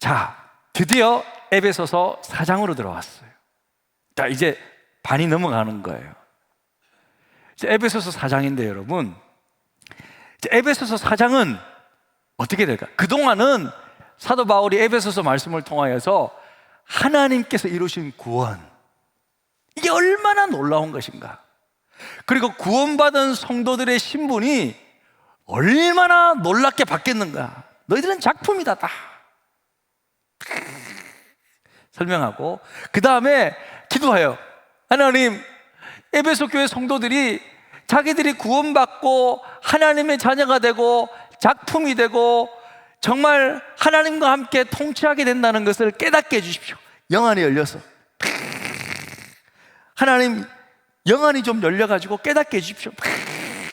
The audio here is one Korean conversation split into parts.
자, 드디어 에베소서 4장으로 들어왔어요. 자, 이제 반이 넘어가는 거예요. 이제 에베소서 4장인데 여러분, 이제 에베소서 4장은 어떻게 될까? 그동안은 사도 바울이 에베소서 말씀을 통하여서 하나님께서 이루신 구원, 이게 얼마나 놀라운 것인가, 그리고 구원받은 성도들의 신분이 얼마나 놀랍게 바뀌었는가, 너희들은 작품이다 다 설명하고, 그 다음에 기도해요. 하나님, 에베소 교회 성도들이 자기들이 구원받고 하나님의 자녀가 되고 작품이 되고 정말 하나님과 함께 통치하게 된다는 것을 깨닫게 해주십시오. 영안이 열려서, 하나님 영안이 좀 열려가지고 깨닫게 해주십시오.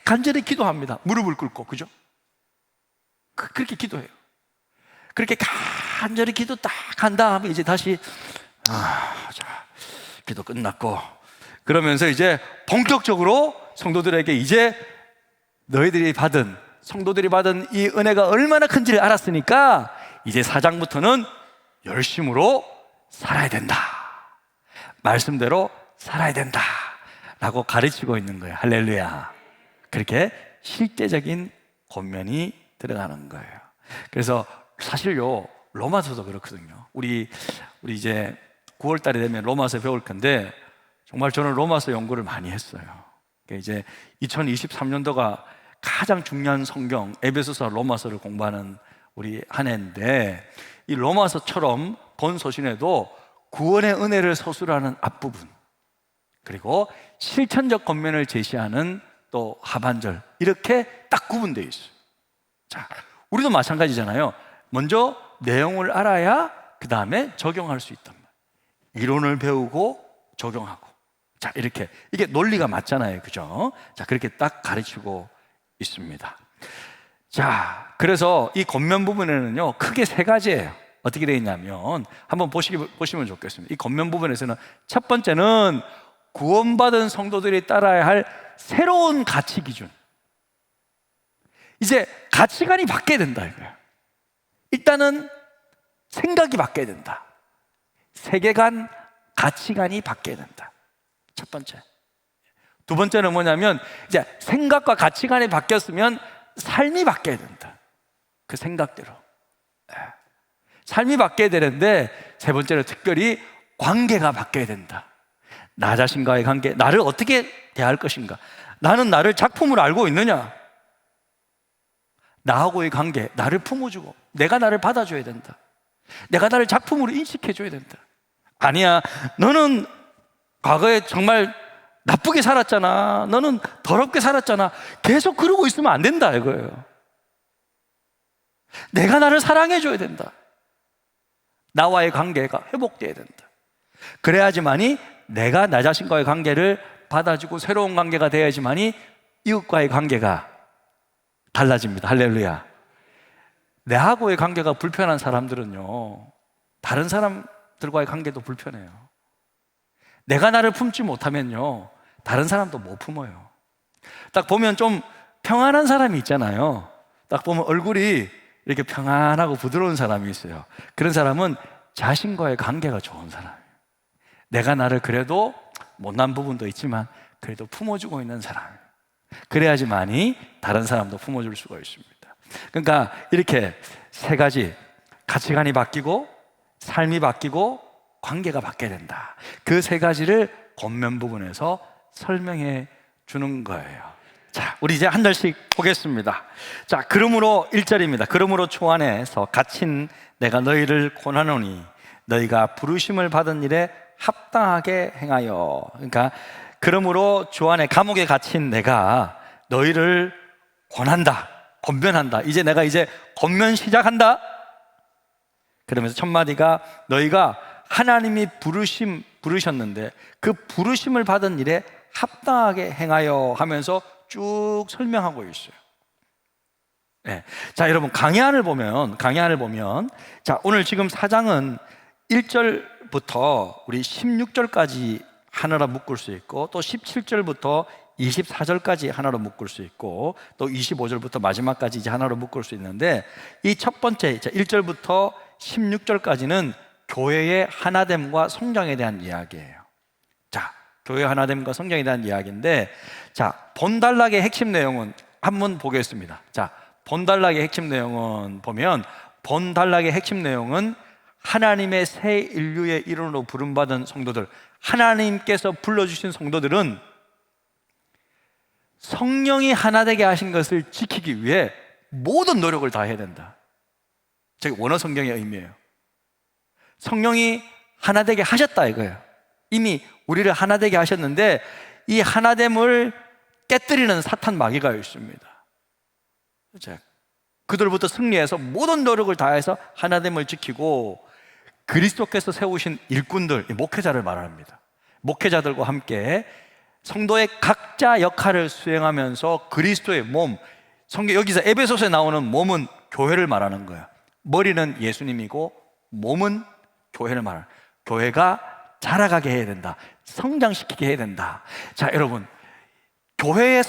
간절히 기도합니다. 무릎을 꿇고, 그죠? 그렇게 기도해요. 그렇게 간절히 기도 딱 한 다음에 이제 다시 자, 기도 끝났고, 그러면서 이제 본격적으로 성도들에게 이제 너희들이 받은, 성도들이 받은 이 은혜가 얼마나 큰지를 알았으니까 이제 4장부터는 열심으로 살아야 된다, 말씀대로 살아야 된다 라고 가르치고 있는 거예요. 할렐루야. 그렇게 실제적인 권면이 들어가는 거예요. 그래서 사실요, 로마서도 그렇거든요. 우리 이제 9월 달이 되면 로마서 배울 건데, 정말 저는 로마서 연구를 많이 했어요. 이제 2023년도가 가장 중요한 성경 에베소서 로마서를 공부하는 우리 한 해인데, 이 로마서처럼 본 서신에도 구원의 은혜를 서술하는 앞부분, 그리고 실천적 권면을 제시하는 또 하반절, 이렇게 딱 구분되어 있어요. 자, 우리도 마찬가지잖아요. 먼저 내용을 알아야 그 다음에 적용할 수 있단 말이에요. 이론을 배우고 적용하고, 자, 이렇게, 이게 논리가 맞잖아요, 그죠? 자, 그렇게 딱 가르치고 있습니다. 자, 그래서 이 겉면 부분에는요, 크게 세 가지예요. 어떻게 되어 있냐면, 한번 보시면 좋겠습니다. 이 겉면 부분에서는 첫 번째는 구원받은 성도들이 따라야 할 새로운 가치 기준, 이제 가치관이 바뀌어야 된다 이거예요. 일단은 생각이 바뀌어야 된다. 세계관, 가치관이 바뀌어야 된다. 첫 번째. 두 번째는 뭐냐면, 이제 생각과 가치관이 바뀌었으면 삶이 바뀌어야 된다. 그 생각대로 삶이 바뀌어야 되는데, 세 번째로 특별히 관계가 바뀌어야 된다. 나 자신과의 관계, 나를 어떻게 대할 것인가, 나는 나를 작품으로 알고 있느냐, 나하고의 관계, 나를 품어주고 내가 나를 받아줘야 된다. 내가 나를 작품으로 인식해줘야 된다. 아니야, 너는 과거에 정말 나쁘게 살았잖아, 너는 더럽게 살았잖아, 계속 그러고 있으면 안 된다 이거예요. 내가 나를 사랑해줘야 된다. 나와의 관계가 회복돼야 된다. 그래야지만이 내가 나 자신과의 관계를 받아주고 새로운 관계가 돼야지만이 이웃과의 관계가 달라집니다. 할렐루야. 내하고의 관계가 불편한 사람들은요, 다른 사람들과의 관계도 불편해요. 내가 나를 품지 못하면요, 다른 사람도 못 품어요. 딱 보면 좀 평안한 사람이 있잖아요. 딱 보면 얼굴이 이렇게 평안하고 부드러운 사람이 있어요. 그런 사람은 자신과의 관계가 좋은 사람이에요. 내가 나를 그래도 못난 부분도 있지만 그래도 품어주고 있는 사람이에요. 그래야지만이 다른 사람도 품어줄 수가 있습니다. 그러니까 이렇게 세 가지, 가치관이 바뀌고 삶이 바뀌고 관계가 바뀌어야 된다. 그 세 가지를 겉면 부분에서 설명해 주는 거예요. 자, 우리 이제 한 달씩 보겠습니다. 자, 그러므로 1절입니다. 그러므로 주 안에서 갇힌 내가 너희를 권하노니 너희가 부르심을 받은 일에 합당하게 행하여. 그러니까 그러므로 주 안에 감옥에 갇힌 내가 너희를 권한다, 권면한다. 이제 내가 권면 시작한다. 그러면서 첫 마디가 너희가 하나님이 부르셨는데 그 부르심을 받은 일에 합당하게 행하여 하면서 쭉 설명하고 있어요. 네. 자, 여러분, 강해안을 보면 자, 오늘 지금 4장은 1절부터 우리 16절까지 하나로 묶을 수 있고, 또 17절부터 24절까지 하나로 묶을 수 있고, 또 25절부터 마지막까지 이제 하나로 묶을 수 있는데, 이 첫 번째 1절부터 16절까지는 교회의 하나됨과 성장에 대한 이야기예요. 자, 교회 하나됨과 성장에 대한 이야기인데, 자, 본단락의 핵심 내용은 한번 보겠습니다. 자, 본단락의 핵심 내용은 보면, 본단락의 핵심 내용은 하나님의 새 인류의 일원으로 부름받은 성도들, 하나님께서 불러주신 성도들은 성령이 하나 되게 하신 것을 지키기 위해 모든 노력을 다해야 된다. 저게 원어 성경의 의미예요. 성령이 하나 되게 하셨다 이거예요. 이미 우리를 하나 되게 하셨는데 이 하나됨을 깨뜨리는 사탄 마귀가 있습니다. 그들부터 승리해서 모든 노력을 다해서 하나됨을 지키고, 그리스도께서 세우신 일꾼들, 목회자를 말합니다. 목회자들과 함께 성도의 각자 역할을 수행하면서 그리스도의 몸, 여기서 에베소서에 나오는 몸은 교회를 말하는 거예요. 머리는 예수님이고 몸은 교회를 말하는 거예요. 교회가 자라가게 해야 된다. 성장시키게 해야 된다. 자, 여러분, 교회의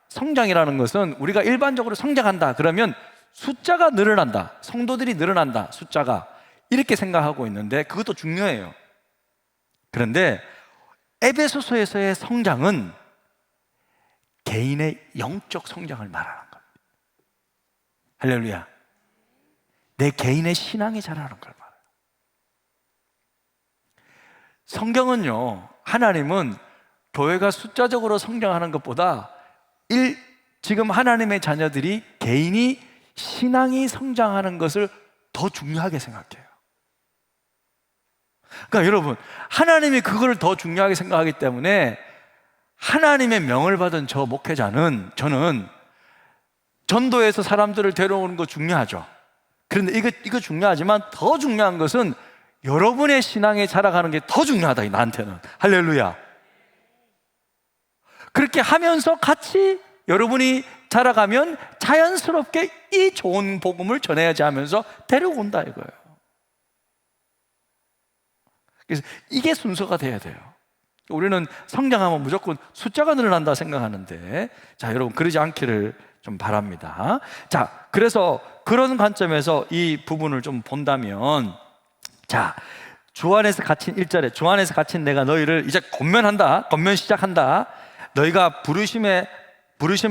성장이라는 것은 우리가 일반적으로 성장한다 그러면 숫자가 늘어난다, 성도들이 늘어난다, 숫자가, 이렇게 생각하고 있는데 그것도 중요해요. 그런데 에베소서에서의 성장은 개인의 영적 성장을 말하는 겁니다. 할렐루야. 내 개인의 신앙이 자라는 걸 말해요. 성경은요, 하나님은 교회가 숫자적으로 성장하는 것보다 지금 하나님의 자녀들이 개인이 신앙이 성장하는 것을 더 중요하게 생각해요. 그러니까 여러분, 하나님이 그걸 더 중요하게 생각하기 때문에 하나님의 명을 받은 저 목회자는, 저는 전도해서 사람들을 데려오는 거 중요하죠. 그런데 이거 중요하지만 더 중요한 것은 여러분의 신앙에 자라가는 게 더 중요하다, 나한테는. 할렐루야. 그렇게 하면서 같이 여러분이 자라가면 자연스럽게 이 좋은 복음을 전해야지 하면서 데려온다 이거예요. 그래서 이게 순서가 돼야 돼요. 우리는 성장하면 무조건 숫자가 늘어난다 생각하는데, 자, 여러분 그러지 않기를 좀 바랍니다. 자, 그래서 그런 관점에서 이 부분을 좀 본다면, 자, 주 안에서 갇힌 1절에 주 안에서 갇힌 내가 너희를 이제 권면 시작한다. 너희가 부르심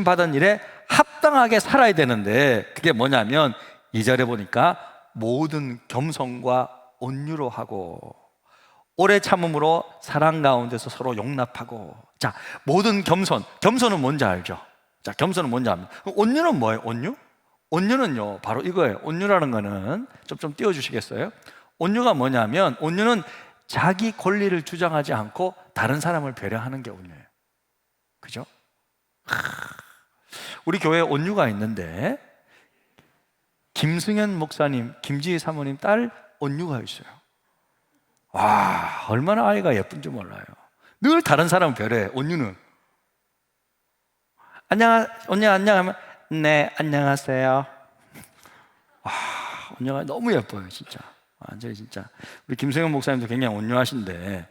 받은 일에 합당하게 살아야 되는데, 그게 뭐냐면 2절에 보니까 모든 겸손과 온유로 하고 오래 참음으로 사랑 가운데서 서로 용납하고. 자, 모든 겸손은 뭔지 알죠? 자, 겸손은 뭔지 압니다. 온유는 뭐예요? 온유는요 바로 이거예요. 온유라는 거는 좀 띄워주시겠어요? 온유가 뭐냐면, 온유는 자기 권리를 주장하지 않고 다른 사람을 배려하는 게 온유예요. 그죠? 우리 교회에 온유가 있는데 김승현 목사님, 김지희 사모님 딸 온유가 있어요. 와, 얼마나 아이가 예쁜지 몰라요. 늘 다른 사람을 배려해. 온유는 온유 안녕하면 네 안녕하세요. 와, 온유가 너무 예뻐요 진짜. 완전히 진짜. 우리 김승현 목사님도 굉장히 온유하신데,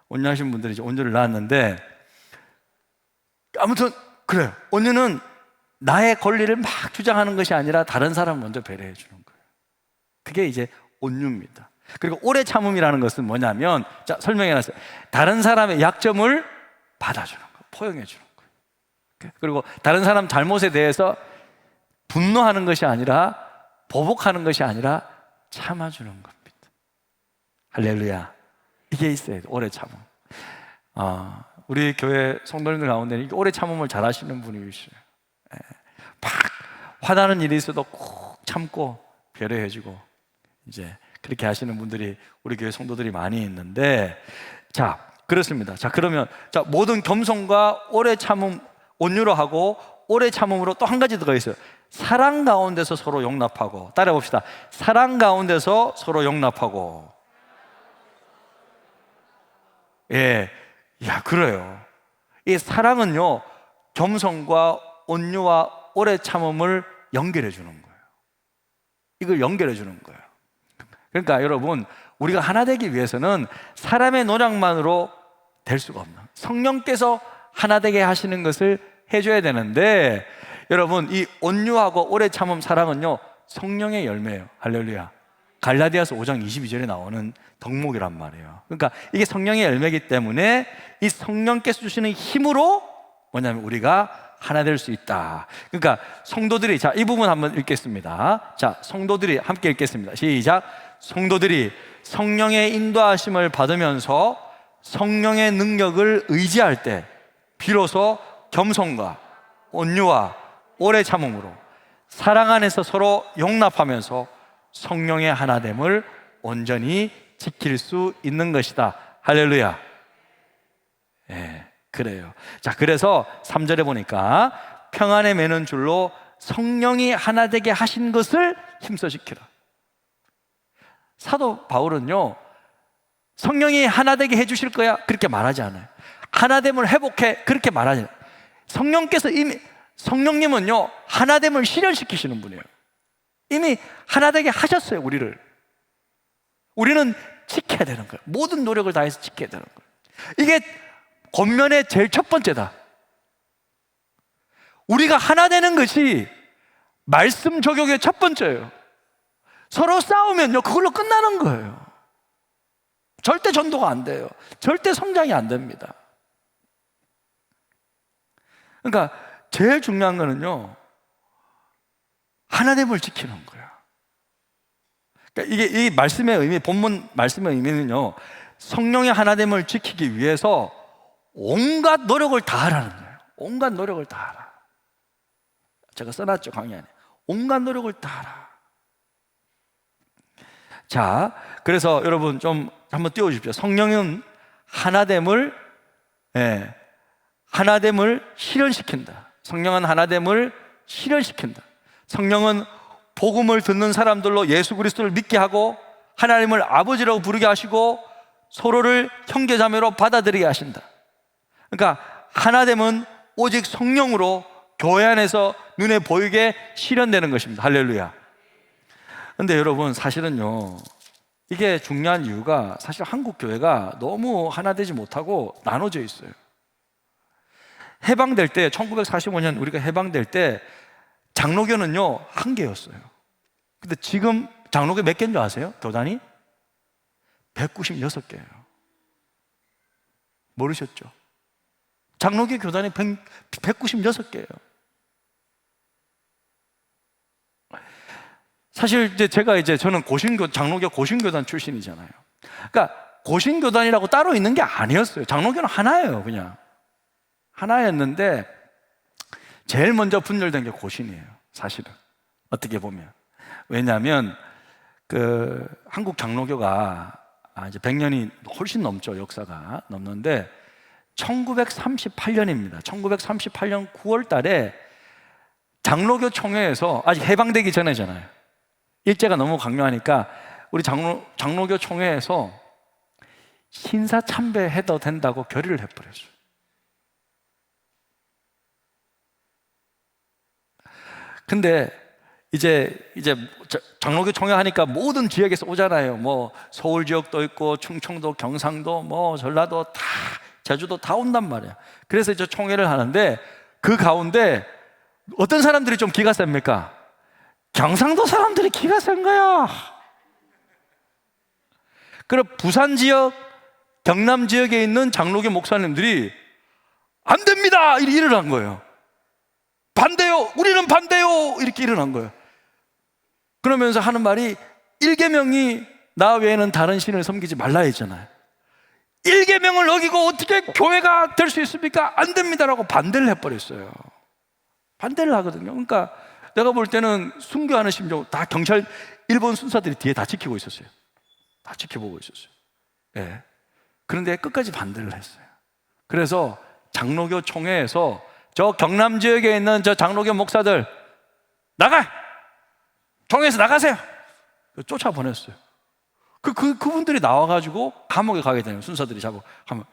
온유하신 분들이 이제 온유를 낳았는데, 아무튼 그래요. 온유는 나의 권리를 막 주장하는 것이 아니라 다른 사람을 먼저 배려해 주는 거예요. 그게 이제 온유입니다. 그리고 오래 참음이라는 것은 뭐냐면, 자, 설명해 놨어요. 다른 사람의 약점을 받아주는 거예요. 포용해 주는 거예요. 그리고 다른 사람 잘못에 대해서 분노하는 것이 아니라, 보복하는 것이 아니라 참아주는 겁니다. 할렐루야. 이게 있어야 돼. 오래 참음. 우리 교회 성도님들 가운데는 오래 참음을 잘 하시는 분이 있어요. 막 화나는 일이 있어도 꼭 참고 배려해주고, 이제 그렇게 하시는 분들이 우리 교회 성도들이 많이 있는데, 자, 그렇습니다. 자, 그러면 자, 모든 겸손과 오래 참음, 온유로 하고 오래 참음으로 또 한 가지 더 있어요. 사랑 가운데서 서로 용납하고. 따라해 봅시다. 사랑 가운데서 서로 용납하고. 예, 야, 그래요. 이 사랑은요, 겸손과 온유와 오래 참음을 연결해 주는 거예요. 이걸 연결해 주는 거예요. 그러니까 여러분, 우리가 하나 되기 위해서는 사람의 노력만으로 될 수가 없나. 성령께서 하나 되게 하시는 것을 해줘야 되는데, 여러분, 이 온유하고 오래 참음, 사랑은요 성령의 열매예요. 할렐루야. 갈라디아서 5장 22절에 나오는 덕목이란 말이에요. 그러니까 이게 성령의 열매이기 때문에 이 성령께서 주시는 힘으로 뭐냐면 우리가 하나 될 수 있다. 그러니까 성도들이, 자, 이 부분 한번 읽겠습니다. 자, 성도들이 함께 읽겠습니다. 시작. 성도들이 성령의 인도하심을 받으면서 성령의 능력을 의지할 때 비로소 겸손과 온유와 오래 참음으로 사랑 안에서 서로 용납하면서 성령의 하나됨을 온전히 지킬 수 있는 것이다. 할렐루야. 예, 그래요. 자, 그래서 3절에 보니까 평안에 매는 줄로 성령이 하나 되게 하신 것을 힘써 지키라. 사도 바울은요, 성령이 하나 되게 해주실 거야 그렇게 말하지 않아요. 하나됨을 회복해 그렇게 말하지 않아요. 성령께서 이미, 성령님은요 하나됨을 실현시키시는 분이에요. 이미 하나 되게 하셨어요. 우리는 지켜야 되는 거예요. 모든 노력을 다해서 지켜야 되는 거예요. 이게 권면의 제일 첫 번째다. 우리가 하나 되는 것이 말씀 적용의 첫 번째예요. 서로 싸우면요 그걸로 끝나는 거예요. 절대 전도가 안 돼요. 절대 성장이 안 됩니다. 그러니까 제일 중요한 거는요 하나됨을 지키는 거예요. 그러니까 이게 이 말씀의 의미, 본문 말씀의 의미는요 성령의 하나됨을 지키기 위해서 온갖 노력을 다하라는 거예요. 온갖 노력을 다하라. 제가 써놨죠, 강의 안에. 온갖 노력을 다하라. 자, 그래서 여러분 좀 한번 띄워주십시오. 성령은 하나됨을 실현시킨다. 성령은 하나됨을 실현시킨다. 성령은 복음을 듣는 사람들로 예수 그리스도를 믿게 하고 하나님을 아버지라고 부르게 하시고 서로를 형제자매로 받아들이게 하신다. 그러니까 하나됨은 오직 성령으로 교회 안에서 눈에 보이게 실현되는 것입니다. 할렐루야. 근데 여러분 사실은요 이게 중요한 이유가 사실 한국 교회가 너무 하나 되지 못하고 나눠져 있어요. 해방될 때 1945년 우리가 해방될 때 장로교는요 한 개였어요. 근데 지금 장로교 몇 개인 줄 아세요? 교단이? 196개예요. 모르셨죠? 장로교 교단이 196개예요. 사실 저는 장로교 고신교단 출신이잖아요. 그러니까 고신교단이라고 따로 있는 게 아니었어요. 장로교는 하나예요. 그냥 하나였는데 제일 먼저 분열된 게 고신이에요. 사실은 어떻게 보면. 왜냐하면 한국 장로교가 이제 100년이 훨씬 넘죠. 역사가 넘는데 1938년입니다. 1938년 9월 달에 장로교 총회에서, 아직 해방되기 전에잖아요. 일제가 너무 강요하니까 우리 장로교 총회에서 신사참배해도 된다고 결의를 해버렸어요. 근데 이제 장로교 총회 하니까 모든 지역에서 오잖아요. 뭐 서울 지역도 있고 충청도, 경상도, 뭐 전라도 다, 제주도 다 온단 말이야. 그래서 이제 총회를 하는데 그 가운데 어떤 사람들이 좀 기가 셉니까? 경상도 사람들이 기가 센 거야. 그럼 부산 지역, 경남 지역에 있는 장로교 목사님들이 안 됩니다! 이렇게 일어난 거예요. 반대요! 우리는 반대요! 이렇게 일어난 거예요. 그러면서 하는 말이 1계명이 나 외에는 다른 신을 섬기지 말라 했잖아요. 1계명을 어기고 어떻게 교회가 될 수 있습니까? 안 됩니다라고 반대를 해버렸어요. 반대를 하거든요. 그러니까 내가 볼 때는 순교하는 심정, 다 경찰, 일본 순사들이 뒤에 다 지키고 있었어요. 다 지켜보고 있었어요. 네. 그런데 끝까지 반대를 했어요. 그래서 장로교 총회에서 저 경남 지역에 있는 저 장로교 목사들 나가! 총회에서 나가세요! 쫓아보냈어요. 그분들이 나와가지고 감옥에 가게 되는 순사들이 가면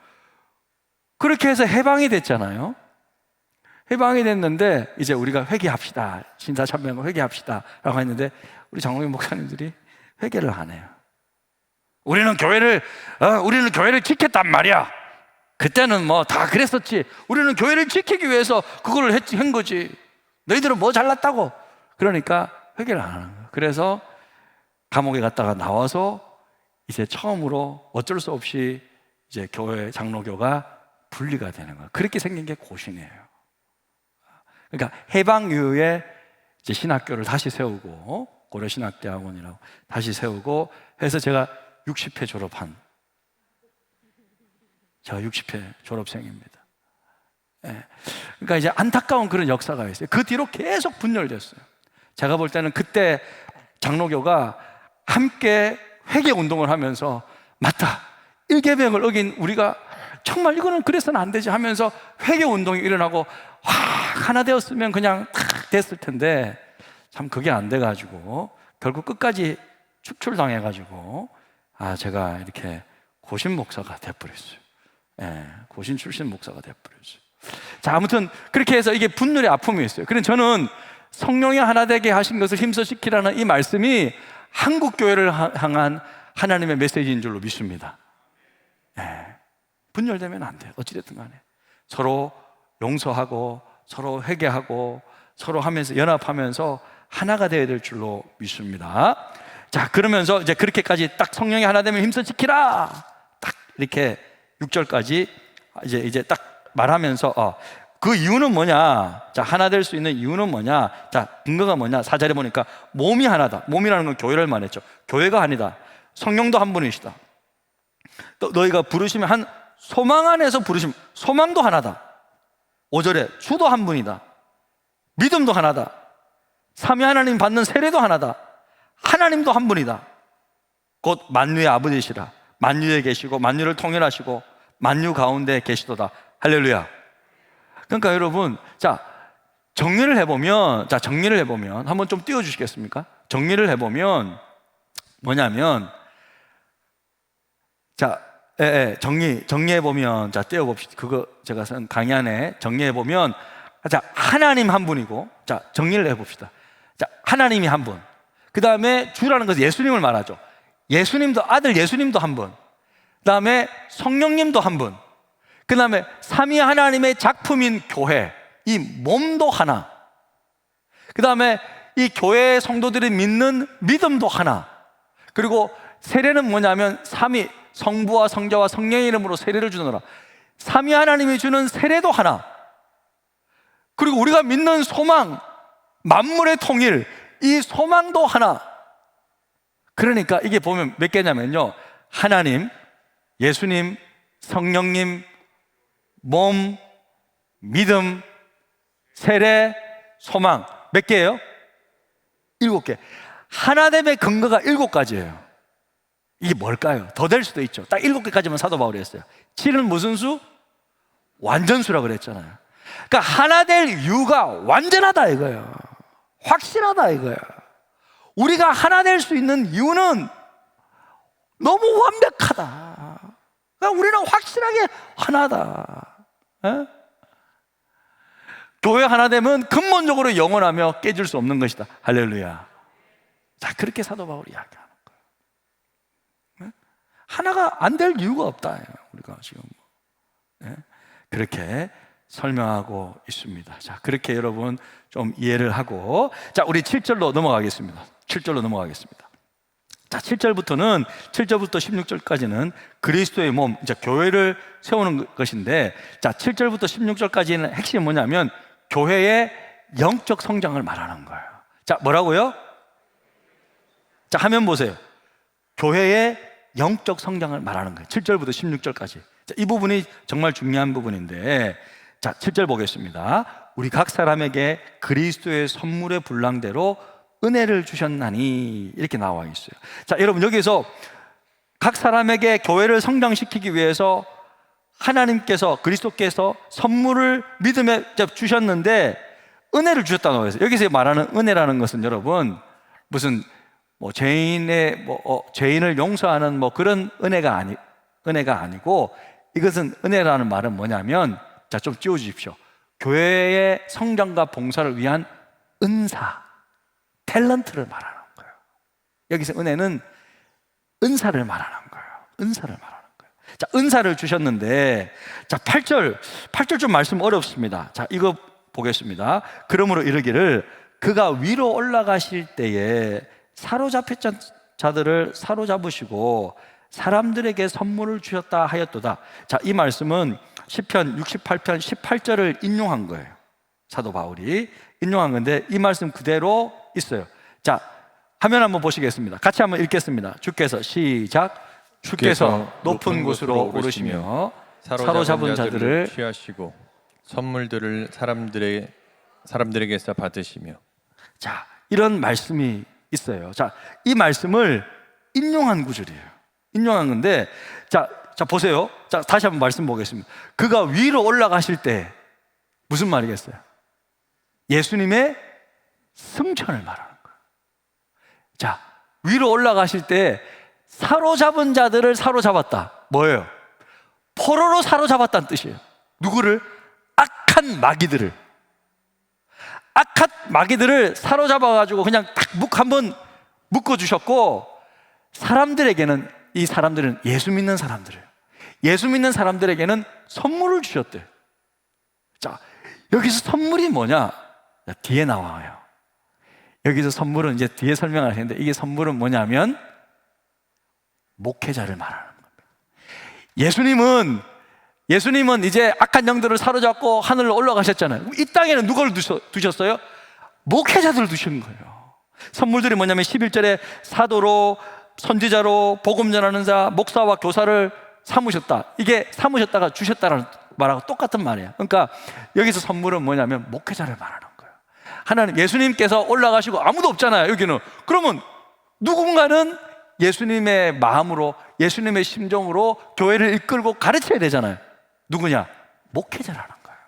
그렇게 해서 해방이 됐잖아요. 해방이 됐는데 이제 우리가 회개합시다. 신사참배하고 회개합시다 라고 했는데 우리 장로교 목사님들이 회개를 안 해요. 우리는 교회를 지켰단 말이야. 그때는 뭐 다 그랬었지. 우리는 교회를 지키기 위해서 그걸 한 거지. 너희들은 뭐 잘났다고. 그러니까 회개를 안 하는 거예요. 그래서 감옥에 갔다가 나와서 이제 처음으로 어쩔 수 없이 이제 교회 장로교가 분리가 되는 거예요. 그렇게 생긴 게 고신이에요. 그러니까 해방 이후에 이제 신학교를 다시 세우고, 고려신학대학원이라고 다시 세우고 해서 제가 60회 졸업한, 제가 60회 졸업생입니다. 예. 그러니까 이제 안타까운 그런 역사가 있어요. 그 뒤로 계속 분열됐어요. 제가 볼 때는 그때 장로교가 함께 회개 운동을 하면서, 맞다, 일계명을 어긴 우리가 정말 이거는 그래서는 안 되지 하면서 회개 운동이 일어나고 하나 되었으면 그냥 탁 됐을 텐데, 참 그게 안 돼가지고 결국 끝까지 축출당해가지고 제가 이렇게 고신 목사가 돼버렸어요. 예, 고신 출신 목사가 돼버렸어요. 자, 아무튼 그렇게 해서 이게 분열의 아픔이 있어요. 그래서 저는 성령이 하나 되게 하신 것을 힘써시키라는 이 말씀이 한국 교회를 향한 하나님의 메시지인 줄로 믿습니다. 예, 분열되면 안 돼요. 어찌됐든 간에 서로 용서하고 서로 회개하고 서로 하면서 연합하면서 하나가 되어야 될 줄로 믿습니다. 자, 그러면서 이제 그렇게까지 딱 성령이 하나 되면 힘써 지키라, 딱 이렇게 6절까지 이제 딱 말하면서 그 이유는 뭐냐? 자, 하나 될 수 있는 이유는 뭐냐? 자, 근거가 뭐냐? 4절에 보니까 몸이 하나다. 몸이라는 건 교회를 말했죠. 교회가 아니다. 성령도 한 분이시다. 또 너희가 부르시면 한 소망 안에서 부르시면 소망도 하나다. 5절에 주도 한 분이다. 믿음도 하나다. 삼위 하나님 받는 세례도 하나다. 하나님도 한 분이다. 곧 만유의 아버지시라. 만유에 계시고 만유를 통일하시고 만유 가운데 계시도다. 할렐루야. 그러니까 여러분, 자, 정리를 해보면 한번 좀 띄워주시겠습니까? 정리를 해보면 뭐냐면, 자, 정리해보면, 자, 띄워봅시다. 그거 제가 쓴 강의 안에 정리해보면, 자, 하나님 한 분이고, 자, 정리를 해봅시다. 자, 하나님이 한 분. 그 다음에 주라는 것은 예수님을 말하죠. 예수님도, 아들 예수님도 한 분. 그 다음에 성령님도 한 분. 그 다음에 삼위 하나님의 작품인 교회, 이 몸도 하나. 그 다음에 이 교회 성도들이 믿는 믿음도 하나. 그리고 세례는 뭐냐면 삼위, 성부와 성자와 성령의 이름으로 세례를 주느라. 삼위 하나님이 주는 세례도 하나. 그리고 우리가 믿는 소망, 만물의 통일, 이 소망도 하나. 그러니까 이게 보면 몇 개냐면요, 하나님, 예수님, 성령님, 몸, 믿음, 세례, 소망. 몇 개예요? 7개. 하나됨의 근거가 7가지예요. 이게 뭘까요? 더 될 수도 있죠. 딱 7개까지만 사도 바울이 했어요. 7은 무슨 수? 완전수라 그랬잖아요. 그러니까 하나 될 이유가 완전하다 이거예요. 확실하다 이거예요. 우리가 하나 될 수 있는 이유는 너무 완벽하다. 그러니까 우리는 확실하게 하나다. 에? 교회 하나 되면 근본적으로 영원하며 깨질 수 없는 것이다. 할렐루야. 자, 그렇게 사도 바울이 이야기하는 거예요. 에? 하나가 안 될 이유가 없다. 우리가 지금 그렇게 설명하고 있습니다. 자, 그렇게 여러분 좀 이해를 하고, 자, 우리 7절로 넘어가겠습니다. 7절로 넘어가겠습니다. 자, 7절부터 16절까지는 그리스도의 몸, 이제 교회를 세우는 것인데, 자, 7절부터 16절까지는 핵심이 뭐냐면 교회의 영적 성장을 말하는 거예요. 자, 뭐라고요? 자, 화면 보세요. 교회의 영적 성장을 말하는 거예요. 7절부터 16절까지. 자, 이 부분이 정말 중요한 부분인데, 자, 7절 보겠습니다. 우리 각 사람에게 그리스도의 선물의 분량대로 은혜를 주셨나니, 이렇게 나와 있어요. 자, 여러분, 여기서 각 사람에게 교회를 성장시키기 위해서 하나님께서, 그리스도께서 선물을 믿음에 주셨는데 은혜를 주셨다고 나와 있어요. 여기서 말하는 은혜라는 것은 여러분, 무슨 죄인의 죄인을 용서하는 그런 은혜가 아니고, 이것은, 은혜라는 말은 뭐냐면, 자, 좀 띄워주십시오. 교회의 성장과 봉사를 위한 은사, 탤런트를 말하는 거예요. 여기서 은혜는 은사를 말하는 거예요. 은사를 말하는 거예요. 자, 은사를 주셨는데, 자, 8절 좀 말씀 어렵습니다. 자, 이거 보겠습니다. 그러므로 이르기를 그가 위로 올라가실 때에 사로잡혔잖아요. 자들을 사로잡으시고 사람들에게 선물을 주셨다 하였도다. 자, 이 말씀은 시편 68편 18절을 인용한 거예요. 사도 바울이 인용한 건데 이 말씀 그대로 있어요. 자, 화면 한번 보시겠습니다. 같이 한번 읽겠습니다. 주께서 시작. 주께서 높은 곳으로 오르시며 사로잡은 자들을 취하시고 선물들을 사람들에게서 받으시며. 자, 이런 말씀이 있어요. 자, 이 말씀을 인용한 구절이에요. 인용한 건데 자 보세요. 자, 다시 한번 말씀 보겠습니다. 그가 위로 올라가실 때 무슨 말이겠어요? 예수님의 승천을 말하는 거예요. 자, 위로 올라가실 때 사로잡은 자들을 사로잡았다. 뭐예요? 포로로 사로잡았다는 뜻이에요. 누구를? 악한 마귀들을 사로잡아가지고 그냥 딱 한번 묶어주셨고, 사람들에게는, 이 사람들은 예수 믿는 사람들이에요. 예수 믿는 사람들에게는 선물을 주셨대요. 자, 여기서 선물이 뭐냐? 뒤에 나와요. 여기서 선물은 이제 뒤에 설명할 텐데, 이게 선물은 뭐냐면 목회자를 말하는 겁니다. 예수님은 이제 악한 영들을 사로잡고 하늘로 올라가셨잖아요. 이 땅에는 누구를 두셨어요? 목회자들을 두신 거예요. 선물들이 뭐냐면 11절에 사도로, 선지자로, 복음 전하는 자, 목사와 교사를 삼으셨다. 이게 삼으셨다가 주셨다라는 말하고 똑같은 말이에요. 그러니까 여기서 선물은 뭐냐면 목회자를 말하는 거예요. 하나님, 예수님께서 올라가시고 아무도 없잖아요, 여기는. 그러면 누군가는 예수님의 마음으로, 예수님의 심정으로 교회를 이끌고 가르쳐야 되잖아요. 누구냐? 목회자라는 거예요.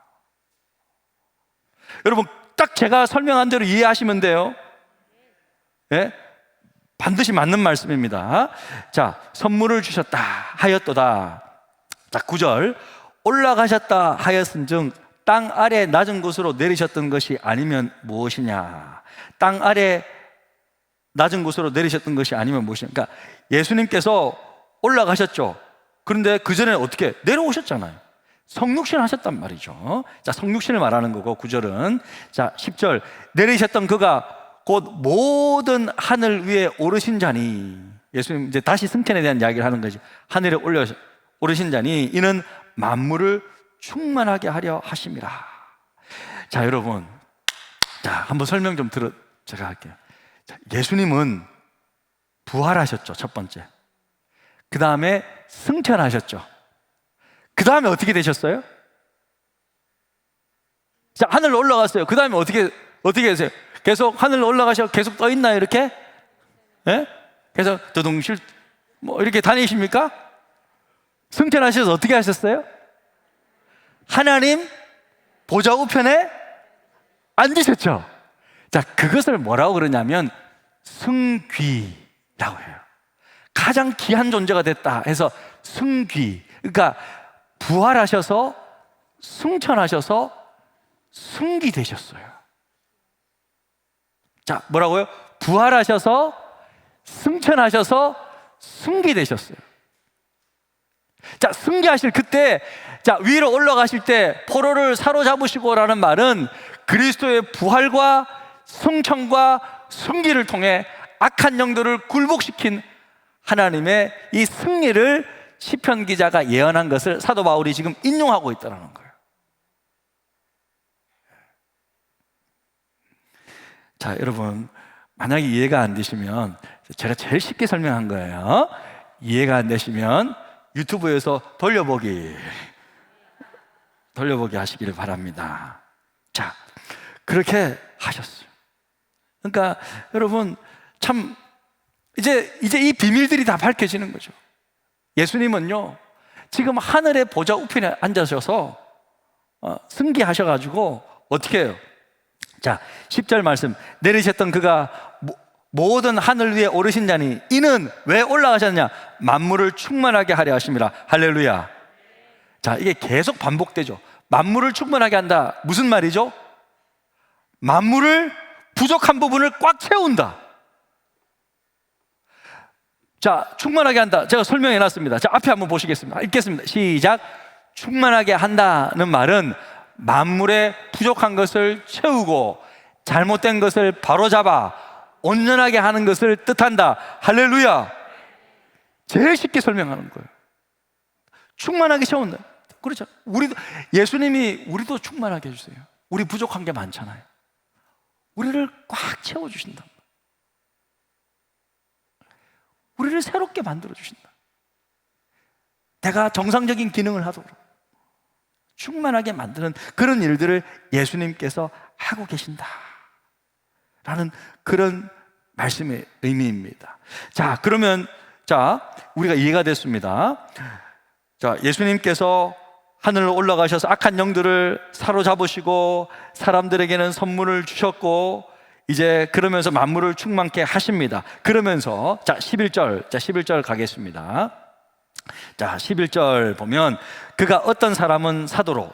여러분, 딱 제가 설명한 대로 이해하시면 돼요. 예? 반드시 맞는 말씀입니다. 자, 선물을 주셨다 하였도다. 자, 9절. 올라가셨다 하였은즉 땅 아래 낮은 곳으로 내리셨던 것이 아니면 무엇이냐? 땅 아래 낮은 곳으로 내리셨던 것이 아니면 무엇이냐? 그러니까 예수님께서 올라가셨죠. 그런데 그 전에 어떻게 내려오셨잖아요. 성육신 하셨단 말이죠. 자, 성육신을 말하는 거고, 9절은. 자, 10절. 내리셨던 그가 곧 모든 하늘 위에 오르신 자니, 예수님 이제 다시 승천에 대한 이야기를 하는 거지. 하늘에 오르신 자니 이는 만물을 충만하게 하려 하심이라. 자, 여러분, 자, 한번 설명 좀 제가 할게요. 자, 예수님은 부활하셨죠, 첫 번째. 그 다음에 승천하셨죠. 그 다음에 어떻게 되셨어요? 자, 하늘로 올라갔어요. 그 다음에 어떻게 되세요? 계속 하늘로 올라가셔 계속 떠 있나요, 이렇게? 예? 계속 두둥실 뭐 이렇게 다니십니까? 승천하셔서 어떻게 하셨어요? 하나님 보좌 우편에 앉으셨죠. 자, 그것을 뭐라고 그러냐면 승귀라고 해요. 가장 귀한 존재가 됐다 해서 승귀. 그러니까 부활하셔서 승천하셔서 승귀 되셨어요. 자, 뭐라고요? 부활하셔서 승천하셔서 승귀 되셨어요. 자, 승귀하실 그때, 자, 위로 올라가실 때 포로를 사로잡으시고라는 말은 그리스도의 부활과 승천과 승귀를 통해 악한 영들을 굴복시킨 하나님의 이 승리를 시편 기자가 예언한 것을 사도 바울이 지금 인용하고 있다는 거예요. 자, 여러분, 만약에 이해가 안 되시면 제가 제일 쉽게 설명한 거예요. 이해가 안 되시면 유튜브에서 돌려보기 하시기를 바랍니다. 자, 그렇게 하셨어요. 그러니까 여러분, 참 이제 이 비밀들이 다 밝혀지는 거죠. 예수님은요, 지금 하늘의 보좌 우편에 앉으셔서 승귀하셔가지고 어떻게 해요? 자, 10절 말씀. 내리셨던 그가 모든 하늘 위에 오르신 자니 이는 왜 올라가셨냐? 만물을 충만하게 하려 하심이라. 할렐루야. 자, 이게 계속 반복되죠. 만물을 충만하게 한다. 무슨 말이죠? 만물을, 부족한 부분을 꽉 채운다. 자, 충만하게 한다. 제가 설명해 놨습니다. 자, 앞에 한번 보시겠습니다. 읽겠습니다. 시작. 충만하게 한다는 말은 만물의 부족한 것을 채우고 잘못된 것을 바로잡아 온전하게 하는 것을 뜻한다. 할렐루야. 제일 쉽게 설명하는 거예요. 충만하게 채운다. 그렇죠. 예수님이 우리도 충만하게 해주세요. 우리 부족한 게 많잖아요. 우리를 꽉 채워주신다. 우리를 새롭게 만들어주신다. 내가 정상적인 기능을 하도록 충만하게 만드는 그런 일들을 예수님께서 하고 계신다 라는 그런 말씀의 의미입니다. 자, 그러면 우리가 이해가 됐습니다. 자, 예수님께서 하늘로 올라가셔서 악한 영들을 사로잡으시고 사람들에게는 선물을 주셨고 이제 그러면서 만물을 충만케 하십니다. 그러면서 11절 가겠습니다. 자, 11절 보면 그가 어떤 사람은 사도로,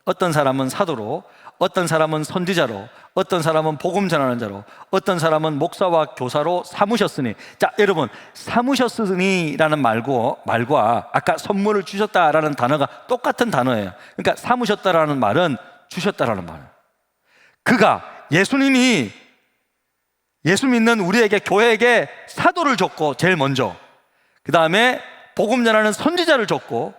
어떤 사람은 사도로, 어떤 사람은 선지자로, 어떤 사람은 복음 전하는 자로, 어떤 사람은 목사와 교사로 삼으셨으니. 자, 여러분, 삼으셨으니라는 말과 아까 선물을 주셨다라는 단어가 똑같은 단어예요. 그러니까 삼으셨다라는 말은 주셨다라는 말이에요. 그가, 예수님이 예수 믿는 우리에게, 교회에게 사도를 줬고, 제일 먼저 그 다음에 복음 전하는 선지자를 줬고,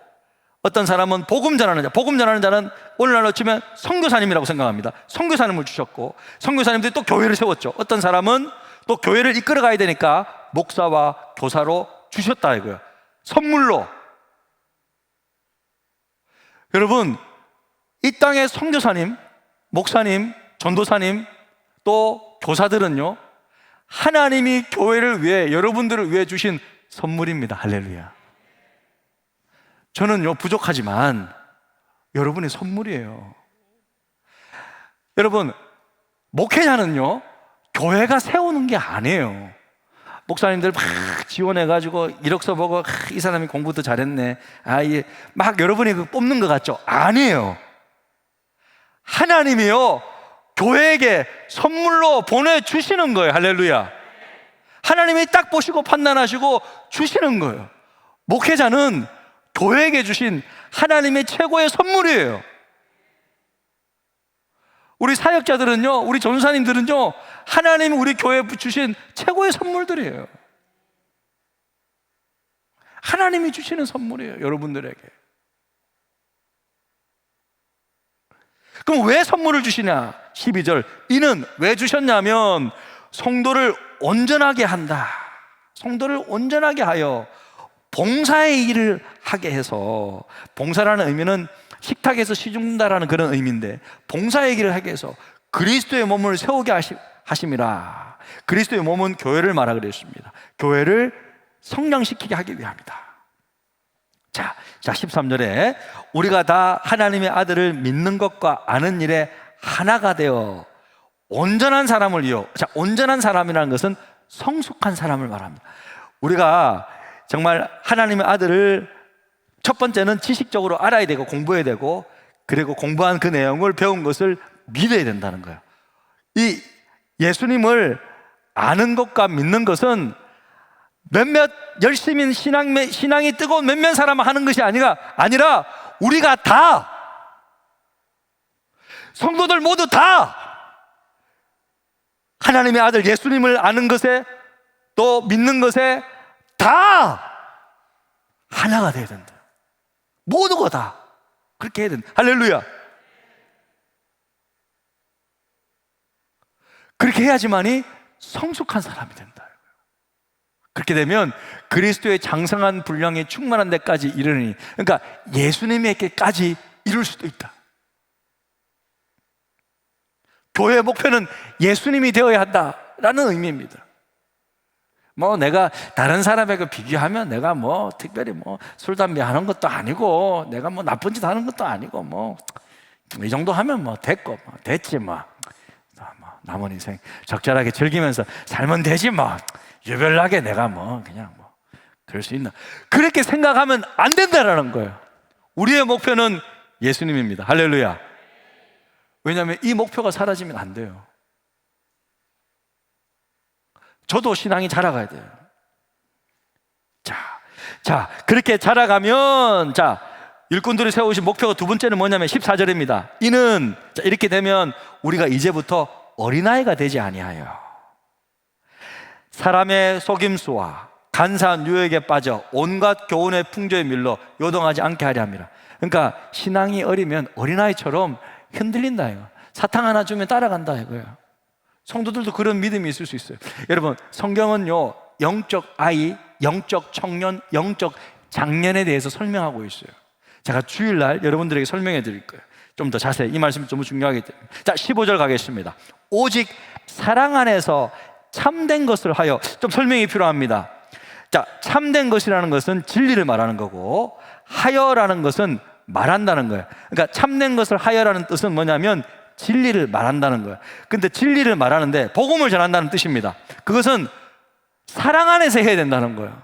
어떤 사람은 복음 전하는 자는 오늘날로 치면 선교사님이라고 생각합니다. 선교사님을 주셨고, 선교사님들이 또 교회를 세웠죠. 어떤 사람은 또 교회를 이끌어 가야 되니까 목사와 교사로 주셨다 이거예요. 선물로. 여러분, 이 땅의 선교사님, 목사님, 전도사님, 또 교사들은요, 하나님이 교회를 위해, 여러분들을 위해 주신 선물입니다. 할렐루야. 저는요, 부족하지만 여러분의 선물이에요. 여러분, 목회자는요, 교회가 세우는 게 아니에요. 목사님들 막 지원해가지고 이력서 보고 이 사람이 공부도 잘했네, 막 여러분이 뽑는 것 같죠? 아니에요. 하나님이요, 교회에게 선물로 보내주시는 거예요. 할렐루야. 하나님이 딱 보시고 판단하시고 주시는 거예요. 목회자는 교회에게 주신 하나님의 최고의 선물이에요. 우리 사역자들은요, 우리 전사님들은요, 하나님이 우리 교회에 주신 최고의 선물들이에요. 하나님이 주시는 선물이에요, 여러분들에게. 그럼 왜 선물을 주시냐? 12절, 이는 왜 주셨냐면 성도를 온전하게 한다. 성도를 온전하게 하여 봉사의 일을 하게 해서, 봉사라는 의미는 식탁에서 시중다라는 그런 의미인데, 봉사의 일을 하게 해서 그리스도의 몸을 세우게 하심이라. 그리스도의 몸은 교회를 말하고 있습니다. 교회를 성장시키게 하기 위함이다. 자, 13절에 우리가 다 하나님의 아들을 믿는 것과 아는 일에 하나가 되어 온전한 사람을 이어. 자, 온전한 사람이라는 것은 성숙한 사람을 말합니다. 우리가 정말 하나님의 아들을 첫 번째는 지식적으로 알아야 되고 공부해야 되고, 그리고 공부한 그 내용을 배운 것을 믿어야 된다는 거예요. 이 예수님을 아는 것과 믿는 것은 몇몇 열심히 신앙이 뜨거운 몇몇 사람 하는 것이 아니라 우리가 다, 성도들 모두 다 하나님의 아들 예수님을 아는 것에, 또 믿는 것에 다 하나가 되어야 된다. 모두가 다 그렇게 해야 된다. 할렐루야. 그렇게 해야지만이 성숙한 사람이 된다. 그렇게 되면 그리스도의 장성한 분량이 충만한 데까지 이르니, 그러니까 예수님에게까지 이룰 수도 있다. 교회의 목표는 예수님이 되어야 한다라는 의미입니다. 내가 다른 사람에게 비교하면 내가 특별히 술, 담배 하는 것도 아니고, 내가 나쁜 짓 하는 것도 아니고, 이 정도 하면 됐지 남은 인생 적절하게 즐기면서 살면 되지 유별나게 내가 그냥 그럴 수 있나. 그렇게 생각하면 안 된다라는 거예요. 우리의 목표는 예수님입니다. 할렐루야. 왜냐하면 이 목표가 사라지면 안 돼요. 저도 신앙이 자라가야 돼요. 자, 그렇게 자라가면, 일꾼들이 세우신 목표가 두 번째는 뭐냐면 14절입니다. 이는, 이렇게 되면 우리가 이제부터 어린아이가 되지 아니하여. 사람의 속임수와 간사한 유혹에 빠져 온갖 교훈의 풍조에 밀려 요동하지 않게 하려 함이라. 그러니까 신앙이 어리면 어린아이처럼 흔들린다 이거. 사탕 하나 주면 따라간다 이거예요. 성도들도 그런 믿음이 있을 수 있어요. 여러분, 성경은요 영적 아이, 영적 청년, 영적 장년에 대해서 설명하고 있어요. 제가 주일날 여러분들에게 설명해 드릴 거예요. 좀 더 자세히. 이 말씀이 너무 중요하기 때문에. 자, 15절 가겠습니다. 오직 사랑 안에서 참된 것을 하여. 좀 설명이 필요합니다. 자, 참된 것이라는 것은 진리를 말하는 거고, 하여라는 것은 말한다는 거예요. 그러니까 참된 것을 하여라는 뜻은 뭐냐면 진리를 말한다는 거예요. 근데 진리를 말하는데 복음을 전한다는 뜻입니다. 그것은 사랑 안에서 해야 된다는 거예요.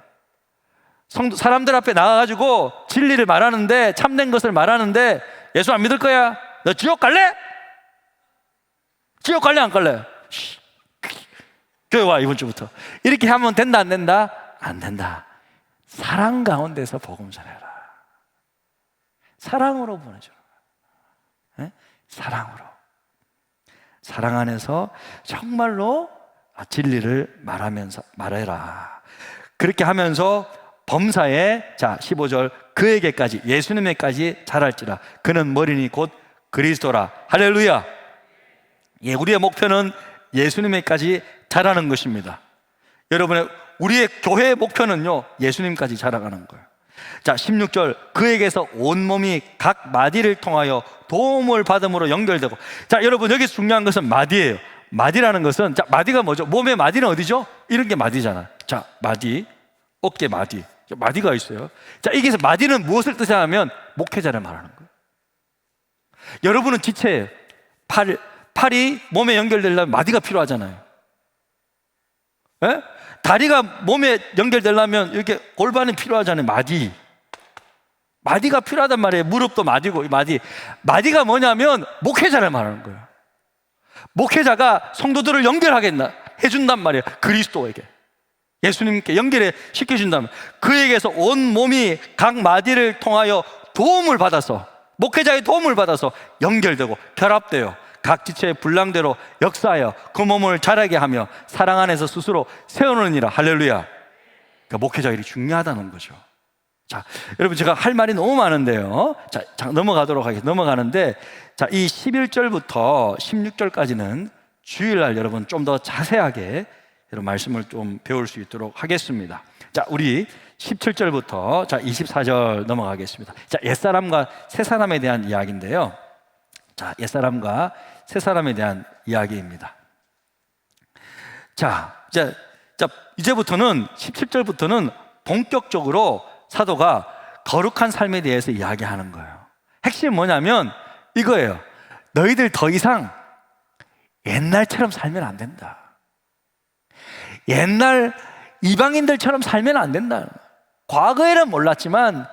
사람들 앞에 나가가지고 진리를 말하는데, 참된 것을 말하는데, 예수 안 믿을 거야? 너 지옥 갈래? 지옥 갈래 안 갈래? 교회 와 이번 주부터. 이렇게 하면 된다 안 된다? 안 된다. 사랑 가운데서 복음 전해라. 사랑으로 보내줘라. 네? 사랑으로. 사랑 안에서 정말로 진리를 말해라. 그렇게 하면서 범사에, 자 15절, 그에게까지, 예수님에까지 자랄지라. 그는 머리니 곧 그리스도라. 할렐루야. 예, 우리의 목표는 예수님에까지 자라는 것입니다. 여러분의, 우리의 교회의 목표는요 예수님까지 자라가는 거예요. 자 16절, 그에게서 온몸이 각 마디를 통하여 도움을 받음으로 연결되고. 자 여러분, 여기서 중요한 것은 마디예요. 마디라는 것은, 자 마디가 뭐죠? 몸의 마디는 어디죠? 이런 게 마디잖아. 자 마디, 어깨 마디, 마디가 있어요. 자 여기서 마디는 무엇을 뜻하냐면 목회자를 말하는 거예요. 여러분은 지체예요. 팔이 몸에 연결되려면 마디가 필요하잖아요. 예? 다리가 몸에 연결되려면 이렇게 골반이 필요하잖아요. 마디가 필요하단 말이에요. 무릎도 마디고. 마디가 뭐냐면 목회자를 말하는 거예요. 목회자가 성도들을 연결하게 해준단 말이에요. 그리스도에게, 예수님께 연결해 시켜준다면, 그에게서 온 몸이 각 마디를 통하여 도움을 받아서, 목회자의 도움을 받아서 연결되고 결합되어 각 지체의 분량대로 역사하여 그 몸을 자라게 하며 사랑 안에서 스스로 세우느니라. 할렐루야. 그러니까 목회자 일이 중요하다는 거죠. 자, 여러분, 제가 할 말이 너무 많은데요. 자, 넘어가도록 하겠습니다. 넘어가는데, 자, 이 11절부터 16절까지는 주일날 여러분 좀 더 자세하게 여러분 말씀을 좀 배울 수 있도록 하겠습니다. 자, 우리 17절부터 자 24절 넘어가겠습니다. 자, 옛사람과 새사람에 대한 이야기인데요. 자, 옛사람과 새사람에 대한 이야기입니다. 자, 이제부터는 17절부터는 본격적으로 사도가 거룩한 삶에 대해서 이야기하는 거예요. 핵심은 뭐냐면 이거예요. 너희들 더 이상 옛날처럼 살면 안 된다. 옛날 이방인들처럼 살면 안 된다. 과거에는 몰랐지만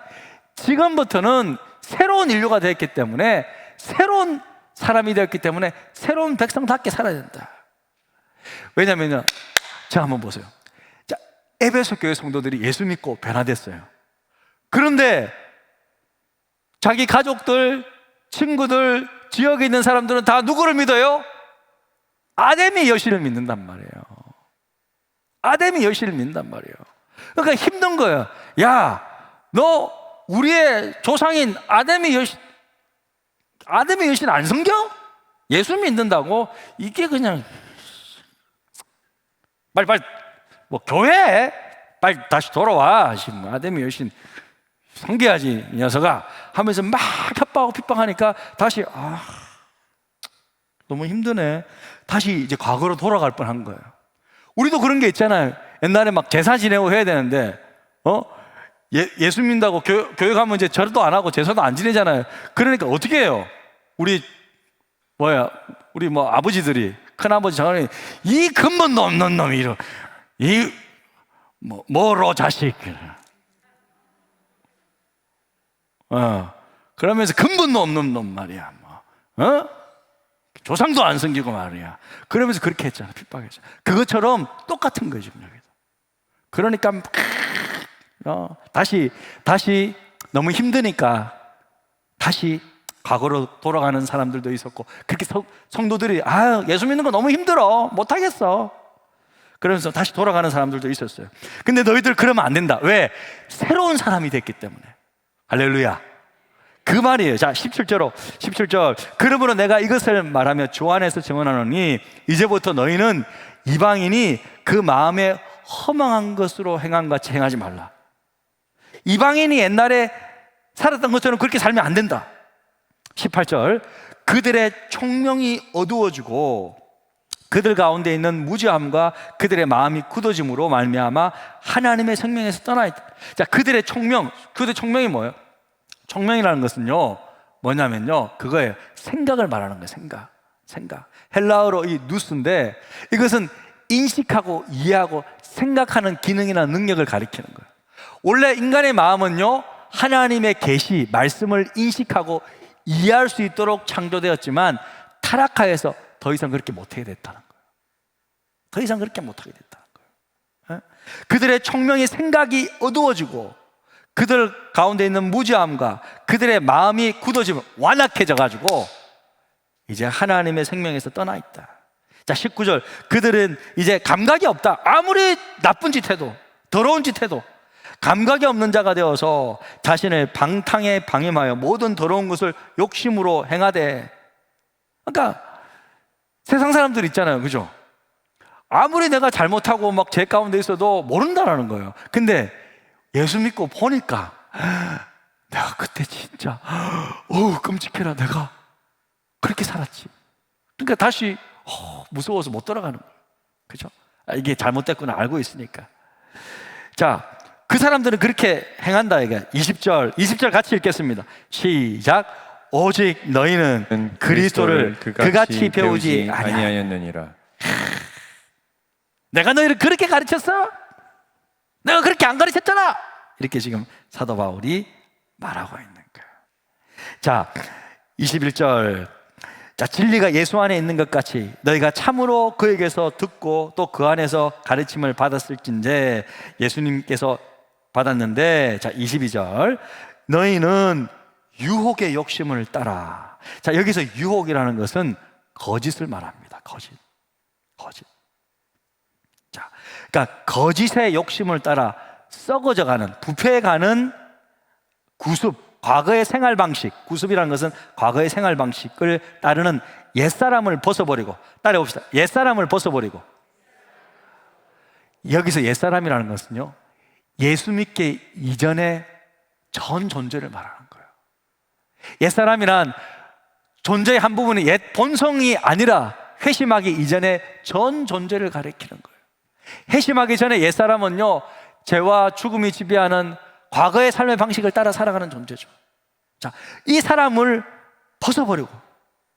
지금부터는 새로운 인류가 되었기 때문에, 새로운 사람이 되었기 때문에 새로운 백성답게 살아야 된다. 왜냐면요, 자 한번 보세요. 자, 에베소 교회 성도들이 예수 믿고 변화됐어요. 그런데 자기 가족들, 친구들, 지역에 있는 사람들은 다 누구를 믿어요? 아담의 여신을 믿는단 말이에요. 아담의 여신을 믿는단 말이에요. 그러니까 힘든 거예요. 야, 너 우리의 조상인 아담의 여신 안 섬겨? 예수 믿는다고? 이게 그냥 빨리 뭐 교회 빨리 다시 돌아와. 아담의 여신 섬겨야지 이 녀석아 하면서 막 협박하고 핍박하니까 다시 너무 힘드네. 다시 이제 과거로 돌아갈 뻔한 거예요. 우리도 그런 게 있잖아요. 옛날에 막 제사 지내고 해야 되는데 예수 믿는다고 교회 가면 이제 절도 안 하고 제사도 안 지내잖아요. 그러니까 어떻게 해요? 우리 뭐 아버지들이, 큰아버지, 장모님, 이 근본 없는 놈, 뭐로 자식. 그러면서 근본도 없는 놈 말이야. 조상도 안 섬기고 말이야. 그러면서 그렇게 했잖아. 핍박했잖아. 그것처럼 똑같은 거예요, 지금 여기도. 그러니까 다시 너무 힘드니까 다시 과거로 돌아가는 사람들도 있었고, 그렇게 성도들이 예수 믿는 거 너무 힘들어, 못하겠어. 그러면서 다시 돌아가는 사람들도 있었어요. 근데 너희들 그러면 안 된다. 왜? 새로운 사람이 됐기 때문에. 할렐루야. 그 말이에요. 자, 17절. 그러므로 내가 이것을 말하며 주 안에서 증언하노니 이제부터 너희는 이방인이 그 마음에 허망한 것으로 행한 같이 행하지 말라. 이방인이 옛날에 살았던 것처럼 그렇게 살면 안 된다. 18절. 그들의 총명이 어두워지고 그들 가운데 있는 무지함과 그들의 마음이 굳어짐으로 말미암아 하나님의 생명에서 떠나 있다. 자, 그들의 총명이 뭐예요? 총명이라는 것은요, 뭐냐면요, 그거예요. 생각을 말하는 거예요. 생각. 헬라어로 이 누스인데 이것은 인식하고 이해하고 생각하는 기능이나 능력을 가리키는 거예요. 원래 인간의 마음은요, 하나님의 계시, 말씀을 인식하고 이해할 수 있도록 창조되었지만 타락하여서 더 이상 그렇게 못하게 됐다는 거예요. 더 이상 그렇게 못하게 됐다는 거예요. 그들의 총명의 생각이 어두워지고 그들 가운데 있는 무지함과 그들의 마음이 굳어지면 완악해져 가지고 이제 하나님의 생명에서 떠나 있다. 자, 19절. 그들은 이제 감각이 없다. 아무리 나쁜 짓 해도, 더러운 짓 해도 감각이 없는 자가 되어서 자신을 방탕에 방임하여 모든 더러운 것을 욕심으로 행하되. 그러니까 세상 사람들 있잖아요, 그죠? 아무리 내가 잘못하고 막 죄 가운데 있어도 모른다라는 거예요. 근데 예수 믿고 보니까 내가 그때 진짜 끔찍해라, 내가 그렇게 살았지. 그러니까 다시 무서워서 못 돌아가는 거예요. 그죠? 이게 잘못됐구나 알고 있으니까. 자, 그 사람들은 그렇게 행한다 이게. 20절 같이 읽겠습니다. 시작. 오직 너희는 그리스도를 그같이 배우지 아니하였느니라. 내가 너희를 그렇게 가르쳤어? 내가 그렇게 안 가르쳤잖아. 이렇게 지금 사도 바울이 말하고 있는 거예요. 자, 21절. 자, 진리가 예수 안에 있는 것 같이 너희가 참으로 그에게서 듣고 또 그 안에서 가르침을 받았을진데, 예수님께서 받았는데. 자, 22절. 너희는 유혹의 욕심을 따라. 자, 여기서 유혹이라는 것은 거짓을 말합니다. 거짓. 자, 그러니까 거짓의 욕심을 따라 썩어져가는, 부패해가는 구습, 과거의 생활 방식. 구습이라는 것은 과거의 생활 방식을 따르는 옛사람을 벗어버리고. 따라해봅시다. 옛사람을 벗어버리고. 여기서 옛사람이라는 것은요, 예수 믿기 이전의 전 존재를 말하는 거예요. 옛사람이란 존재의 한 부분이 옛 본성이 아니라 회심하기 이전의 전 존재를 가리키는 거예요. 회심하기 전에 옛사람은요, 죄와 죽음이 지배하는 과거의 삶의 방식을 따라 살아가는 존재죠. 자, 이 사람을 벗어버리고,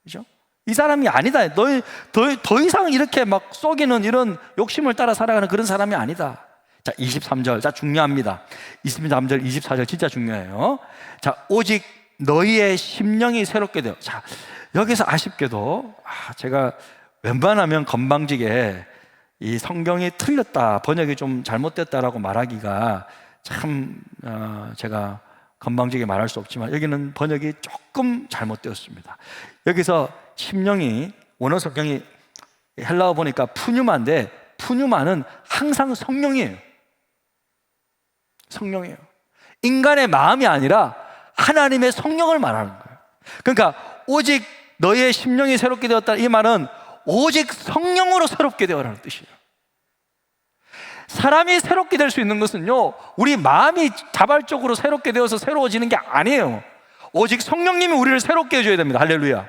그죠? 이 사람이 아니다. 더 이상 이렇게 막 속이는 이런 욕심을 따라 살아가는 그런 사람이 아니다. 자, 23절. 자, 중요합니다. 23절, 24절 진짜 중요해요. 자, 오직 너희의 심령이 새롭게 되어. 자, 여기서 아쉽게도 제가 웬만하면 건방지게 이 성경이 틀렸다, 번역이 좀 잘못됐다라고 말하기가 참 제가 건방지게 말할 수 없지만 여기는 번역이 조금 잘못되었습니다. 여기서 심령이, 원어 성경이 헬라어 보니까 푸뉴마인데, 푸뉴마는 항상 성령이에요. 성령이에요. 인간의 마음이 아니라 하나님의 성령을 말하는 거예요. 그러니까 오직 너희의 심령이 새롭게 되었다, 이 말은 오직 성령으로 새롭게 되어라는 뜻이에요. 사람이 새롭게 될 수 있는 것은요, 우리 마음이 자발적으로 새롭게 되어서 새로워지는 게 아니에요. 오직 성령님이 우리를 새롭게 해줘야 됩니다. 할렐루야.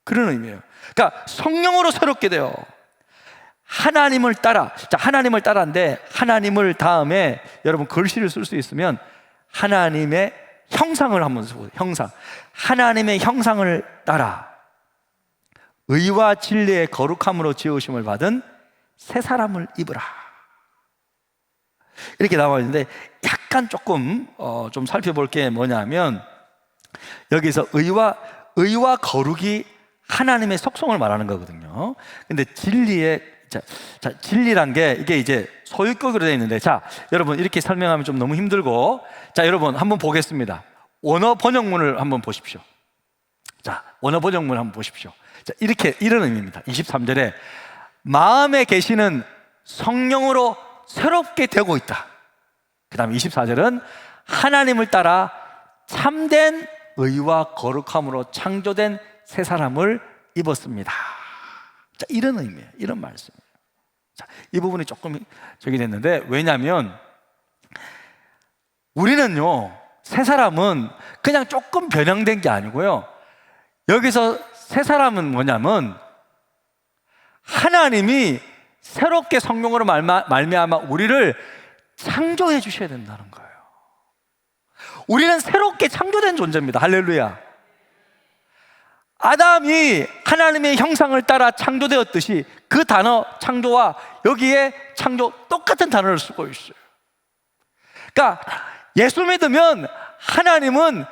그런 의미예요. 그러니까 성령으로 새롭게 돼요. 하나님을 따라. 자, 하나님을 따라인데, 하나님을 다음에 여러분 글씨를 쓸 수 있으면 하나님의 형상을 한번 써보세요. 형상. 하나님의 형상을 따라 의와 진리의 거룩함으로 지으심을 받은 새 사람을 입으라. 이렇게 나와 있는데 약간 조금 좀 살펴볼 게 뭐냐면, 여기서 의와 거룩이 하나님의 속성을 말하는 거거든요. 근데 진리란 게 이게 이제 소유격으로 되어 있는데, 자, 여러분 이렇게 설명하면 좀 너무 힘들고, 자, 여러분 한번 보겠습니다. 원어 번역문을 한번 보십시오. 자, 원어 번역문 한번 보십시오. 자, 이런 의미입니다. 23절에 마음에 계시는 성령으로 새롭게 되고 있다. 그 다음에 24절은 하나님을 따라 참된 의와 거룩함으로 창조된 새 사람을 입었습니다. 자, 이런 의미예요. 이런 말씀이에요. 자, 이 부분이 조금 저기 됐는데, 왜냐하면 우리는요, 새 사람은 그냥 조금 변형된 게 아니고요, 여기서 새 사람은 뭐냐면 하나님이 새롭게 성령으로 말미암아 우리를 창조해 주셔야 된다는 거예요. 우리는 새롭게 창조된 존재입니다. 할렐루야. 아담이 하나님의 형상을 따라 창조되었듯이 그 단어 창조와 여기에 창조 똑같은 단어를 쓰고 있어요. 그러니까 예수 믿으면 하나님은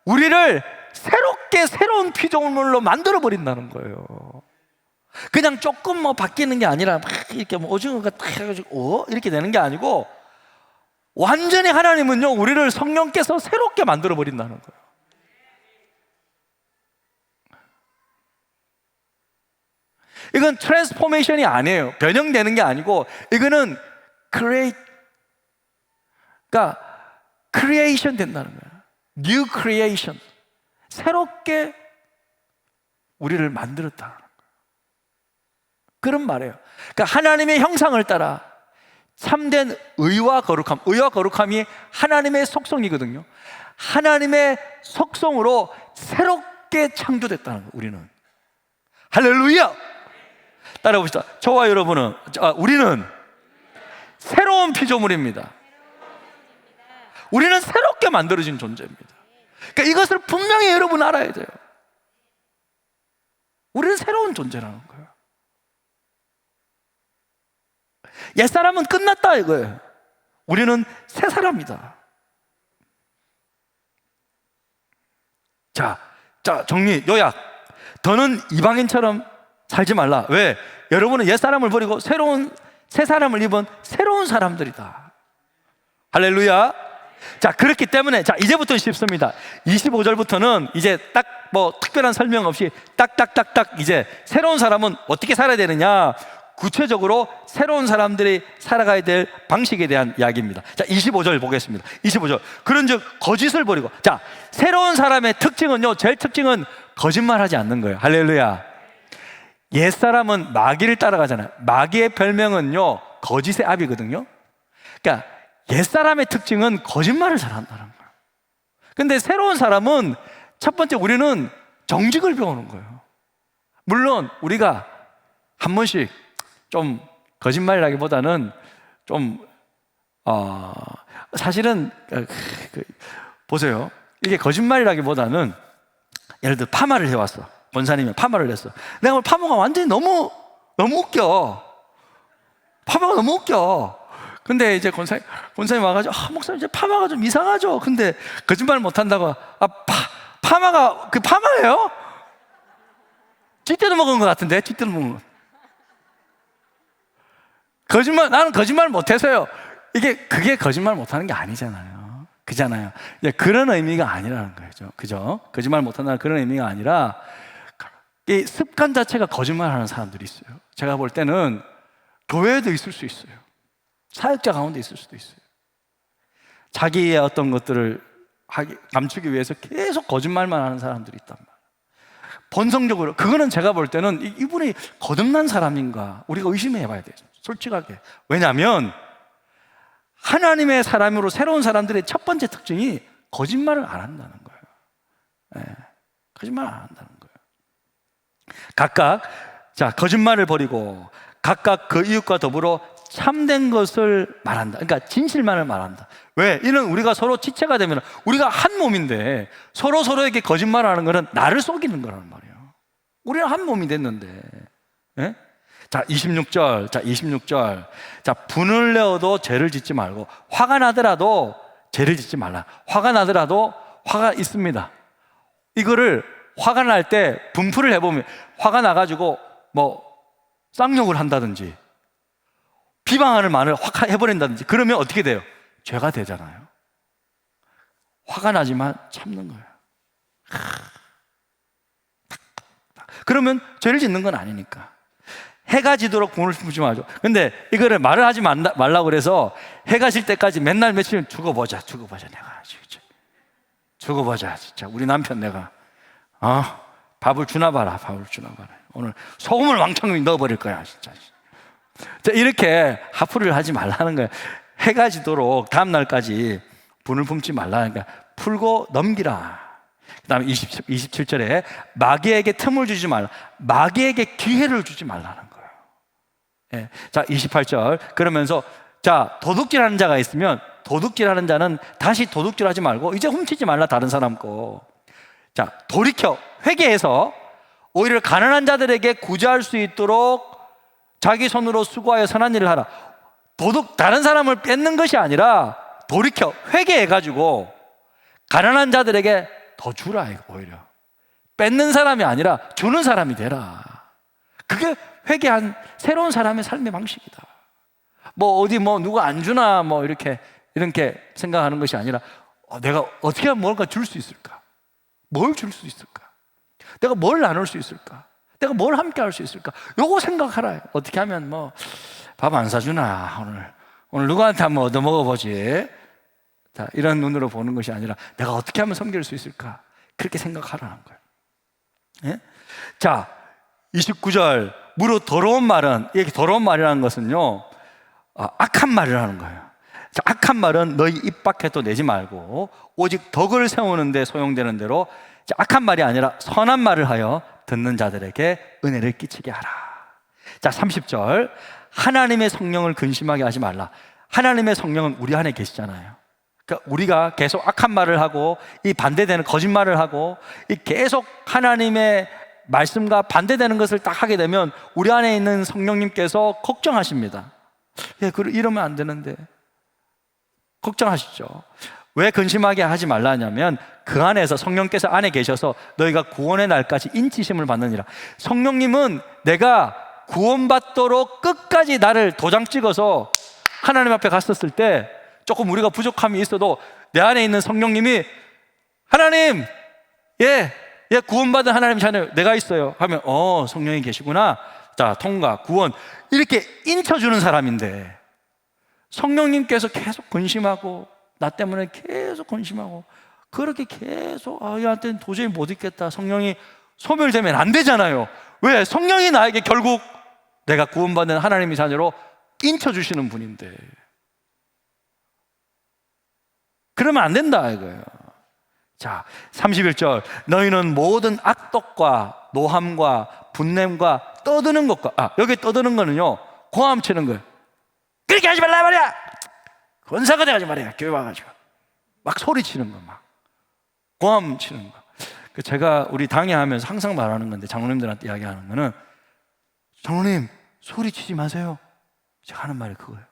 우리를 새롭게 새로운 피조물로 만들어 버린다는 거예요. 그냥 조금 뭐 바뀌는 게 아니라 막 이렇게 뭐 오징어가 딱 해가지고 이렇게 되는 게 아니고, 완전히 하나님은요 우리를 성령께서 새롭게 만들어 버린다는 거예요. 이건 트랜스포메이션이 아니에요. 변형되는 게 아니고, 이거는 그러니까 크리에이션 된다는 거예요. 뉴 크리에이션. 새롭게 우리를 만들었다는 거예요. 그런 말이에요. 그러니까 하나님의 형상을 따라 참된 의와 거룩함. 의와 거룩함이 하나님의 속성이거든요. 하나님의 속성으로 새롭게 창조됐다는 거예요. 우리는. 할렐루야. 따라 봅시다. 저와 여러분은, 우리는 새로운 피조물입니다. 우리는 새롭게 만들어진 존재입니다. 그러니까 이것을 분명히 여러분 알아야 돼요. 우리는 새로운 존재라는 거예요. 옛사람은 끝났다 이거예요. 우리는 새 사람이다. 자, 정리, 요약. 더는 이방인처럼 살지 말라. 왜? 여러분은 옛사람을 버리고 새 사람을 입은 새로운 사람들이다. 할렐루야. 자, 그렇기 때문에, 자, 이제부터 쉽습니다. 25절부터는 이제 딱 뭐 특별한 설명 없이 딱딱딱딱 이제 새로운 사람은 어떻게 살아야 되느냐, 구체적으로 새로운 사람들이 살아가야 될 방식에 대한 이야기입니다. 자, 25절 보겠습니다. 25절. 그런즉 거짓을 버리고. 자, 새로운 사람의 특징은요, 제일 특징은 거짓말하지 않는 거예요. 할렐루야. 옛사람은 마귀를 따라가잖아요. 마귀의 별명은요, 거짓의 아비거든요. 그러니까 옛사람의 특징은 거짓말을 잘한다는 거예요. 근데 새로운 사람은 첫 번째, 우리는 정직을 배우는 거예요. 물론 우리가 한 번씩 좀 거짓말이라기보다는 좀 사실은 보세요. 이게 거짓말이라기보다는, 예를 들어 파마를 해왔어. 권사님이 파마를 했어. 내가 오늘 파마가 완전히 너무 웃겨. 파마가 너무 웃겨. 근데 이제 권사님 와가지고, 목사님 이제 파마가 좀 이상하죠. 근데 거짓말 못한다고, 파마가 그 파마예요? 쥐떼도 먹은 것 같은데, 쥐떼도 먹은 것. 나는 거짓말 못해서요. 그게 거짓말 못하는 게 아니잖아요. 그잖아요. 그런 의미가 아니라는 거죠. 그죠? 거짓말 못한다는 그런 의미가 아니라, 이 습관 자체가 거짓말하는 사람들이 있어요. 제가 볼 때는 교회에도 있을 수 있어요. 사역자 가운데 있을 수도 있어요. 자기의 어떤 것들을 감추기 위해서 계속 거짓말만 하는 사람들이 있단 말이에요. 본성적으로 그거는 제가 볼 때는 이분이 거듭난 사람인가 우리가 의심해 봐야 돼요. 솔직하게. 왜냐하면 하나님의 사람으로 새로운 사람들의 첫 번째 특징이 거짓말을 안 한다는 거예요. 네. 거짓말 안 한다는 거예요. 각각, 자, 거짓말을 버리고 각각 그 이웃과 더불어 참된 것을 말한다. 그러니까 진실만을 말한다. 왜? 이는 우리가 서로 지체가 되면 우리가 한 몸인데 서로에게 거짓말하는 것은 나를 속이는 거란 말이에요. 우리는 한 몸이 됐는데. 예? 자, 26절. 자, 분을 내어도 죄를 짓지 말고, 화가 나더라도 죄를 짓지 말라. 화가 나더라도 화가 있습니다. 이거를 화가 날 때 분풀을 해보면, 화가 나가지고 뭐 쌍욕을 한다든지 비방하는 말을 확 해버린다든지 그러면 어떻게 돼요? 죄가 되잖아요. 화가 나지만 참는 거예요. 그러면 죄를 짓는 건 아니니까. 해가 지도록 분을 품지 말죠. 근데 이거를 말을 하지 말라고 그래서 해가 질 때까지 맨날 며칠 죽어보자 내가 죽어보자 진짜 우리 남편 내가 밥을 주나 봐라 오늘 소금을 왕창 넣어버릴 거야 진짜. 자, 이렇게 하프를 하지 말라는 거예요. 해가 지도록 다음 날까지 분을 품지 말라는 거야. 풀고 넘기라. 그 다음에 27절에 마귀에게 틈을 주지 말라. 마귀에게 기회를 주지 말라는 거예요. 예. 자, 28절 그러면서 자, 도둑질하는 자가 있으면 도둑질하는 자는 다시 도둑질하지 말고 이제 훔치지 말라 다른 사람 거. 자, 돌이켜 회개해서 오히려 가난한 자들에게 구제할 수 있도록 자기 손으로 수고하여 선한 일을 하라. 다른 사람을 뺏는 것이 아니라 돌이켜 회개해가지고 가난한 자들에게 더 주라. 이거 오히려 뺏는 사람이 아니라 주는 사람이 되라. 그게 회개한 새로운 사람의 삶의 방식이다. 누가 안 주나 이렇게 생각하는 것이 아니라 내가 어떻게 하면 뭔가 줄 수 있을까? 뭘 줄 수 있을까? 내가 뭘 나눌 수 있을까? 내가 뭘 함께 할 수 있을까? 요거 생각하라. 어떻게 하면 밥 안 사주나? 오늘 누구한테 한번 얻어먹어보지? 자, 이런 눈으로 보는 것이 아니라 내가 어떻게 하면 섬길 수 있을까? 그렇게 생각하라는 거예요. 예? 자, 29절 무릇 더러운 말은, 이렇게 더러운 말이라는 것은요 악한 말이라는 거예요. 자, 악한 말은 너희 입 밖에도 내지 말고 오직 덕을 세우는 데 소용되는 대로 악한 말이 아니라 선한 말을 하여 듣는 자들에게 은혜를 끼치게 하라. 자, 30절 하나님의 성령을 근심하게 하지 말라. 하나님의 성령은 우리 안에 계시잖아요. 그러니까 우리가 계속 악한 말을 하고 이 반대되는 거짓말을 하고 이 계속 하나님의 말씀과 반대되는 것을 딱 하게 되면 우리 안에 있는 성령님께서 걱정하십니다. 이러면 안 되는데 걱정하시죠. 왜 근심하게 하지 말라냐면 그 안에서 성령께서 안에 계셔서 너희가 구원의 날까지 인치심을 받느니라. 성령님은 내가 구원받도록 끝까지 나를 도장 찍어서 하나님 앞에 갔었을 때 조금 우리가 부족함이 있어도 내 안에 있는 성령님이 하나님 구원받은 하나님 자녀 내가 있어요 하면 성령이 계시구나. 자, 통과 구원 이렇게 인쳐주는 사람인데 성령님께서 계속 근심하고 나 때문에 계속 근심하고 그렇게 계속 얘한테는 도저히 못 있겠다. 성령이 소멸되면 안 되잖아요. 왜? 성령이 나에게 결국 내가 구원받는 하나님의 자녀로 인쳐주시는 분인데 그러면 안 된다 이거예요. 자, 31절 너희는 모든 악독과 노함과 분냄과 떠드는 것과 여기 떠드는 거는요 고함 치는 거예요. 그렇게 하지 말라 말이야. 권사가 돼가지 말이야. 교회 와가지고 막 소리치는 거, 막 고함 치는 거. 제가 우리 당회하면서 항상 말하는 건데 장로님들한테 이야기하는 거는 장로님 소리치지 마세요. 제가 하는 말이 그거예요.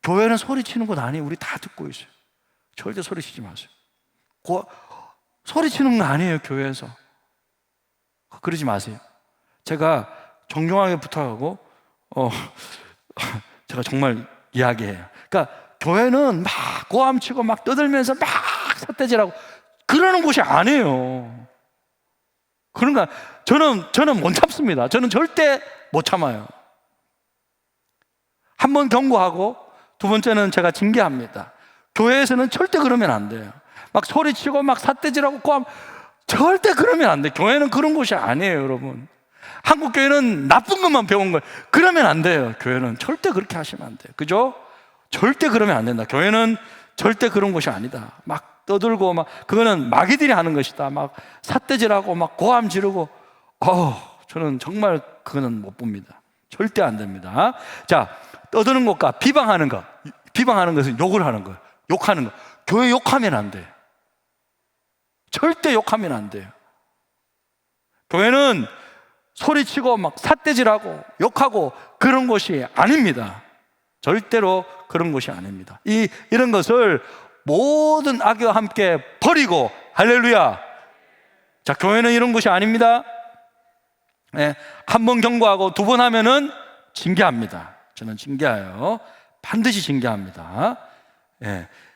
교회는 소리치는 곳 아니에요. 우리 다 듣고 있어요. 절대 소리치지 마세요. 소리치는 거 아니에요. 교회에서 그러지 마세요. 제가 정중하게 부탁하고 제가 정말 이야기해요. 그러니까 교회는 막 고함치고 막 떠들면서 막 삿대질하고 그러는 곳이 아니에요. 그러니까 저는 못 참습니다. 저는 절대 못 참아요. 한 번 경고하고 두 번째는 제가 징계합니다. 교회에서는 절대 그러면 안 돼요. 막 소리치고 막 삿대질하고 고함 절대 그러면 안 돼요. 교회는 그런 곳이 아니에요, 여러분. 한국 교회는 나쁜 것만 배운 거예요. 그러면 안 돼요. 교회는 절대 그렇게 하시면 안 돼요. 그죠? 절대 그러면 안 된다. 교회는 절대 그런 곳이 아니다. 막 떠들고 막 그거는 마귀들이 하는 것이다. 막 삿대질하고 막 고함 지르고 저는 정말 그거는 못 봅니다. 절대 안 됩니다. 자, 떠드는 것과 비방하는 것. 비방하는 것은 욕을 하는 거예요. 욕하는 거. 교회 욕하면 안 돼요. 절대 욕하면 안 돼요. 교회는 소리치고 막 삿대질하고 욕하고 그런 곳이 아닙니다. 절대로 그런 곳이 아닙니다. 이런 것을 모든 악과 함께 버리고 할렐루야. 자, 교회는 이런 곳이 아닙니다. 한 번 경고하고 두 번 하면은 징계합니다. 저는 징계해요. 반드시 징계합니다.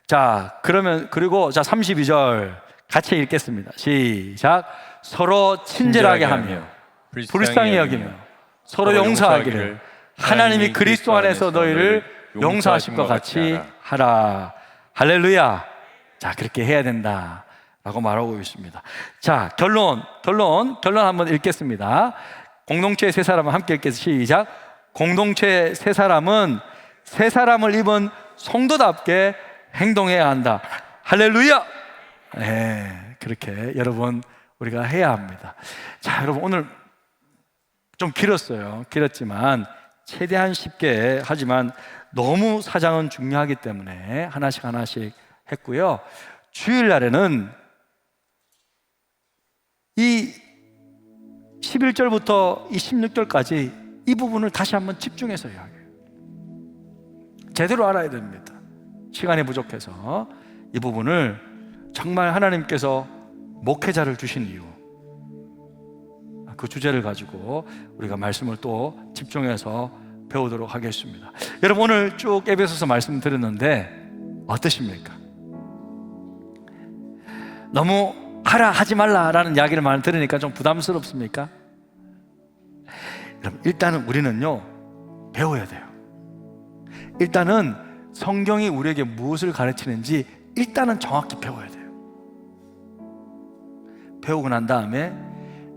자, 그리고 32절 같이 읽겠습니다. 시작. 서로 친절하게 하며 불쌍히 여기며 서로 용서하기를 하나님이 그리스도 안에서 너희를 용서하신 것 같이 하라. 할렐루야. 자, 그렇게 해야 된다 라고 말하고 있습니다. 자, 결론 한번 읽겠습니다. 공동체의 세 사람은 함께 읽겠습니다. 시작. 공동체의 세 사람은 세 사람을 입은 성도답게 행동해야 한다. 할렐루야. 네, 그렇게 여러분 우리가 해야 합니다. 자, 여러분 오늘 좀 길었지만 최대한 쉽게, 하지만 너무 사장은 중요하기 때문에 하나씩 했고요. 주일날에는 이 11절부터 이 16절까지 이 부분을 다시 한번 집중해서 이야기해요. 제대로 알아야 됩니다. 시간이 부족해서 이 부분을 정말 하나님께서 목회자를 주신 이유, 그 주제를 가지고 우리가 말씀을 또 집중해서 배우도록 하겠습니다. 여러분 오늘 쭉 에베소서 말씀 드렸는데 어떠십니까? 너무 하라 하지 말라라는 이야기를 많이 들으니까 좀 부담스럽습니까? 여러분 일단은 우리는요 배워야 돼요. 일단은 성경이 우리에게 무엇을 가르치는지 일단은 정확히 배워야 돼요. 배우고 난 다음에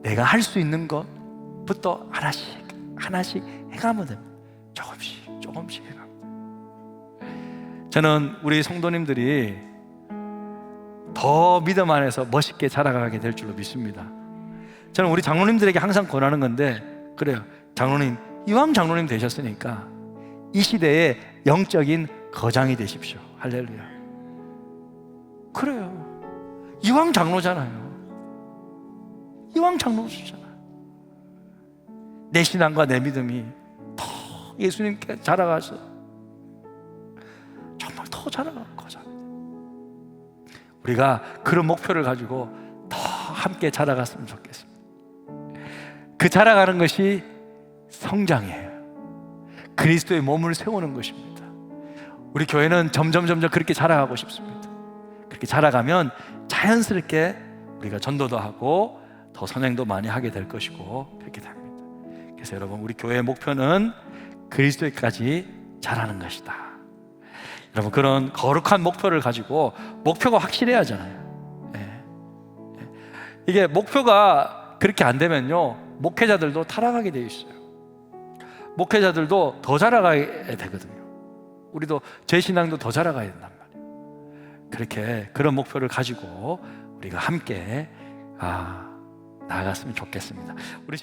내가 할 수 있는 것부터 하나씩 해가면 됩니다. 조금씩 해가면. 저는 우리 성도님들이 더 믿음 안에서 멋있게 자라가게 될 줄로 믿습니다. 저는 우리 장로님들에게 항상 권하는 건데, 그래요. 장로님, 이왕 장로님 되셨으니까 이 시대의 영적인 거장이 되십시오. 할렐루야. 그래요. 이왕 장로잖아요. 이왕 장로시잖아요. 내 신앙과 내 믿음이 더 예수님께 자라가서 정말 더 자라가는 거죠. 우리가 그런 목표를 가지고 더 함께 자라갔으면 좋겠습니다. 그 자라가는 것이 성장이에요. 그리스도의 몸을 세우는 것입니다. 우리 교회는 점점 그렇게 자라가고 싶습니다. 그렇게 자라가면 자연스럽게 우리가 전도도 하고 더 선행도 많이 하게 될 것이고 그렇게 됩니다. 그래서 여러분 우리 교회의 목표는 그리스도까지 자라는 것이다. 여러분 그런 거룩한 목표를 가지고, 목표가 확실해야 하잖아요. 이게 목표가 그렇게 안 되면요 목회자들도 타락하게 되어 있어요. 목회자들도 더 자라가야 되거든요. 우리도 제 신앙도 더 자라가야 된단 말이에요. 그렇게 그런 목표를 가지고 우리가 함께 나아갔으면 좋겠습니다. 우리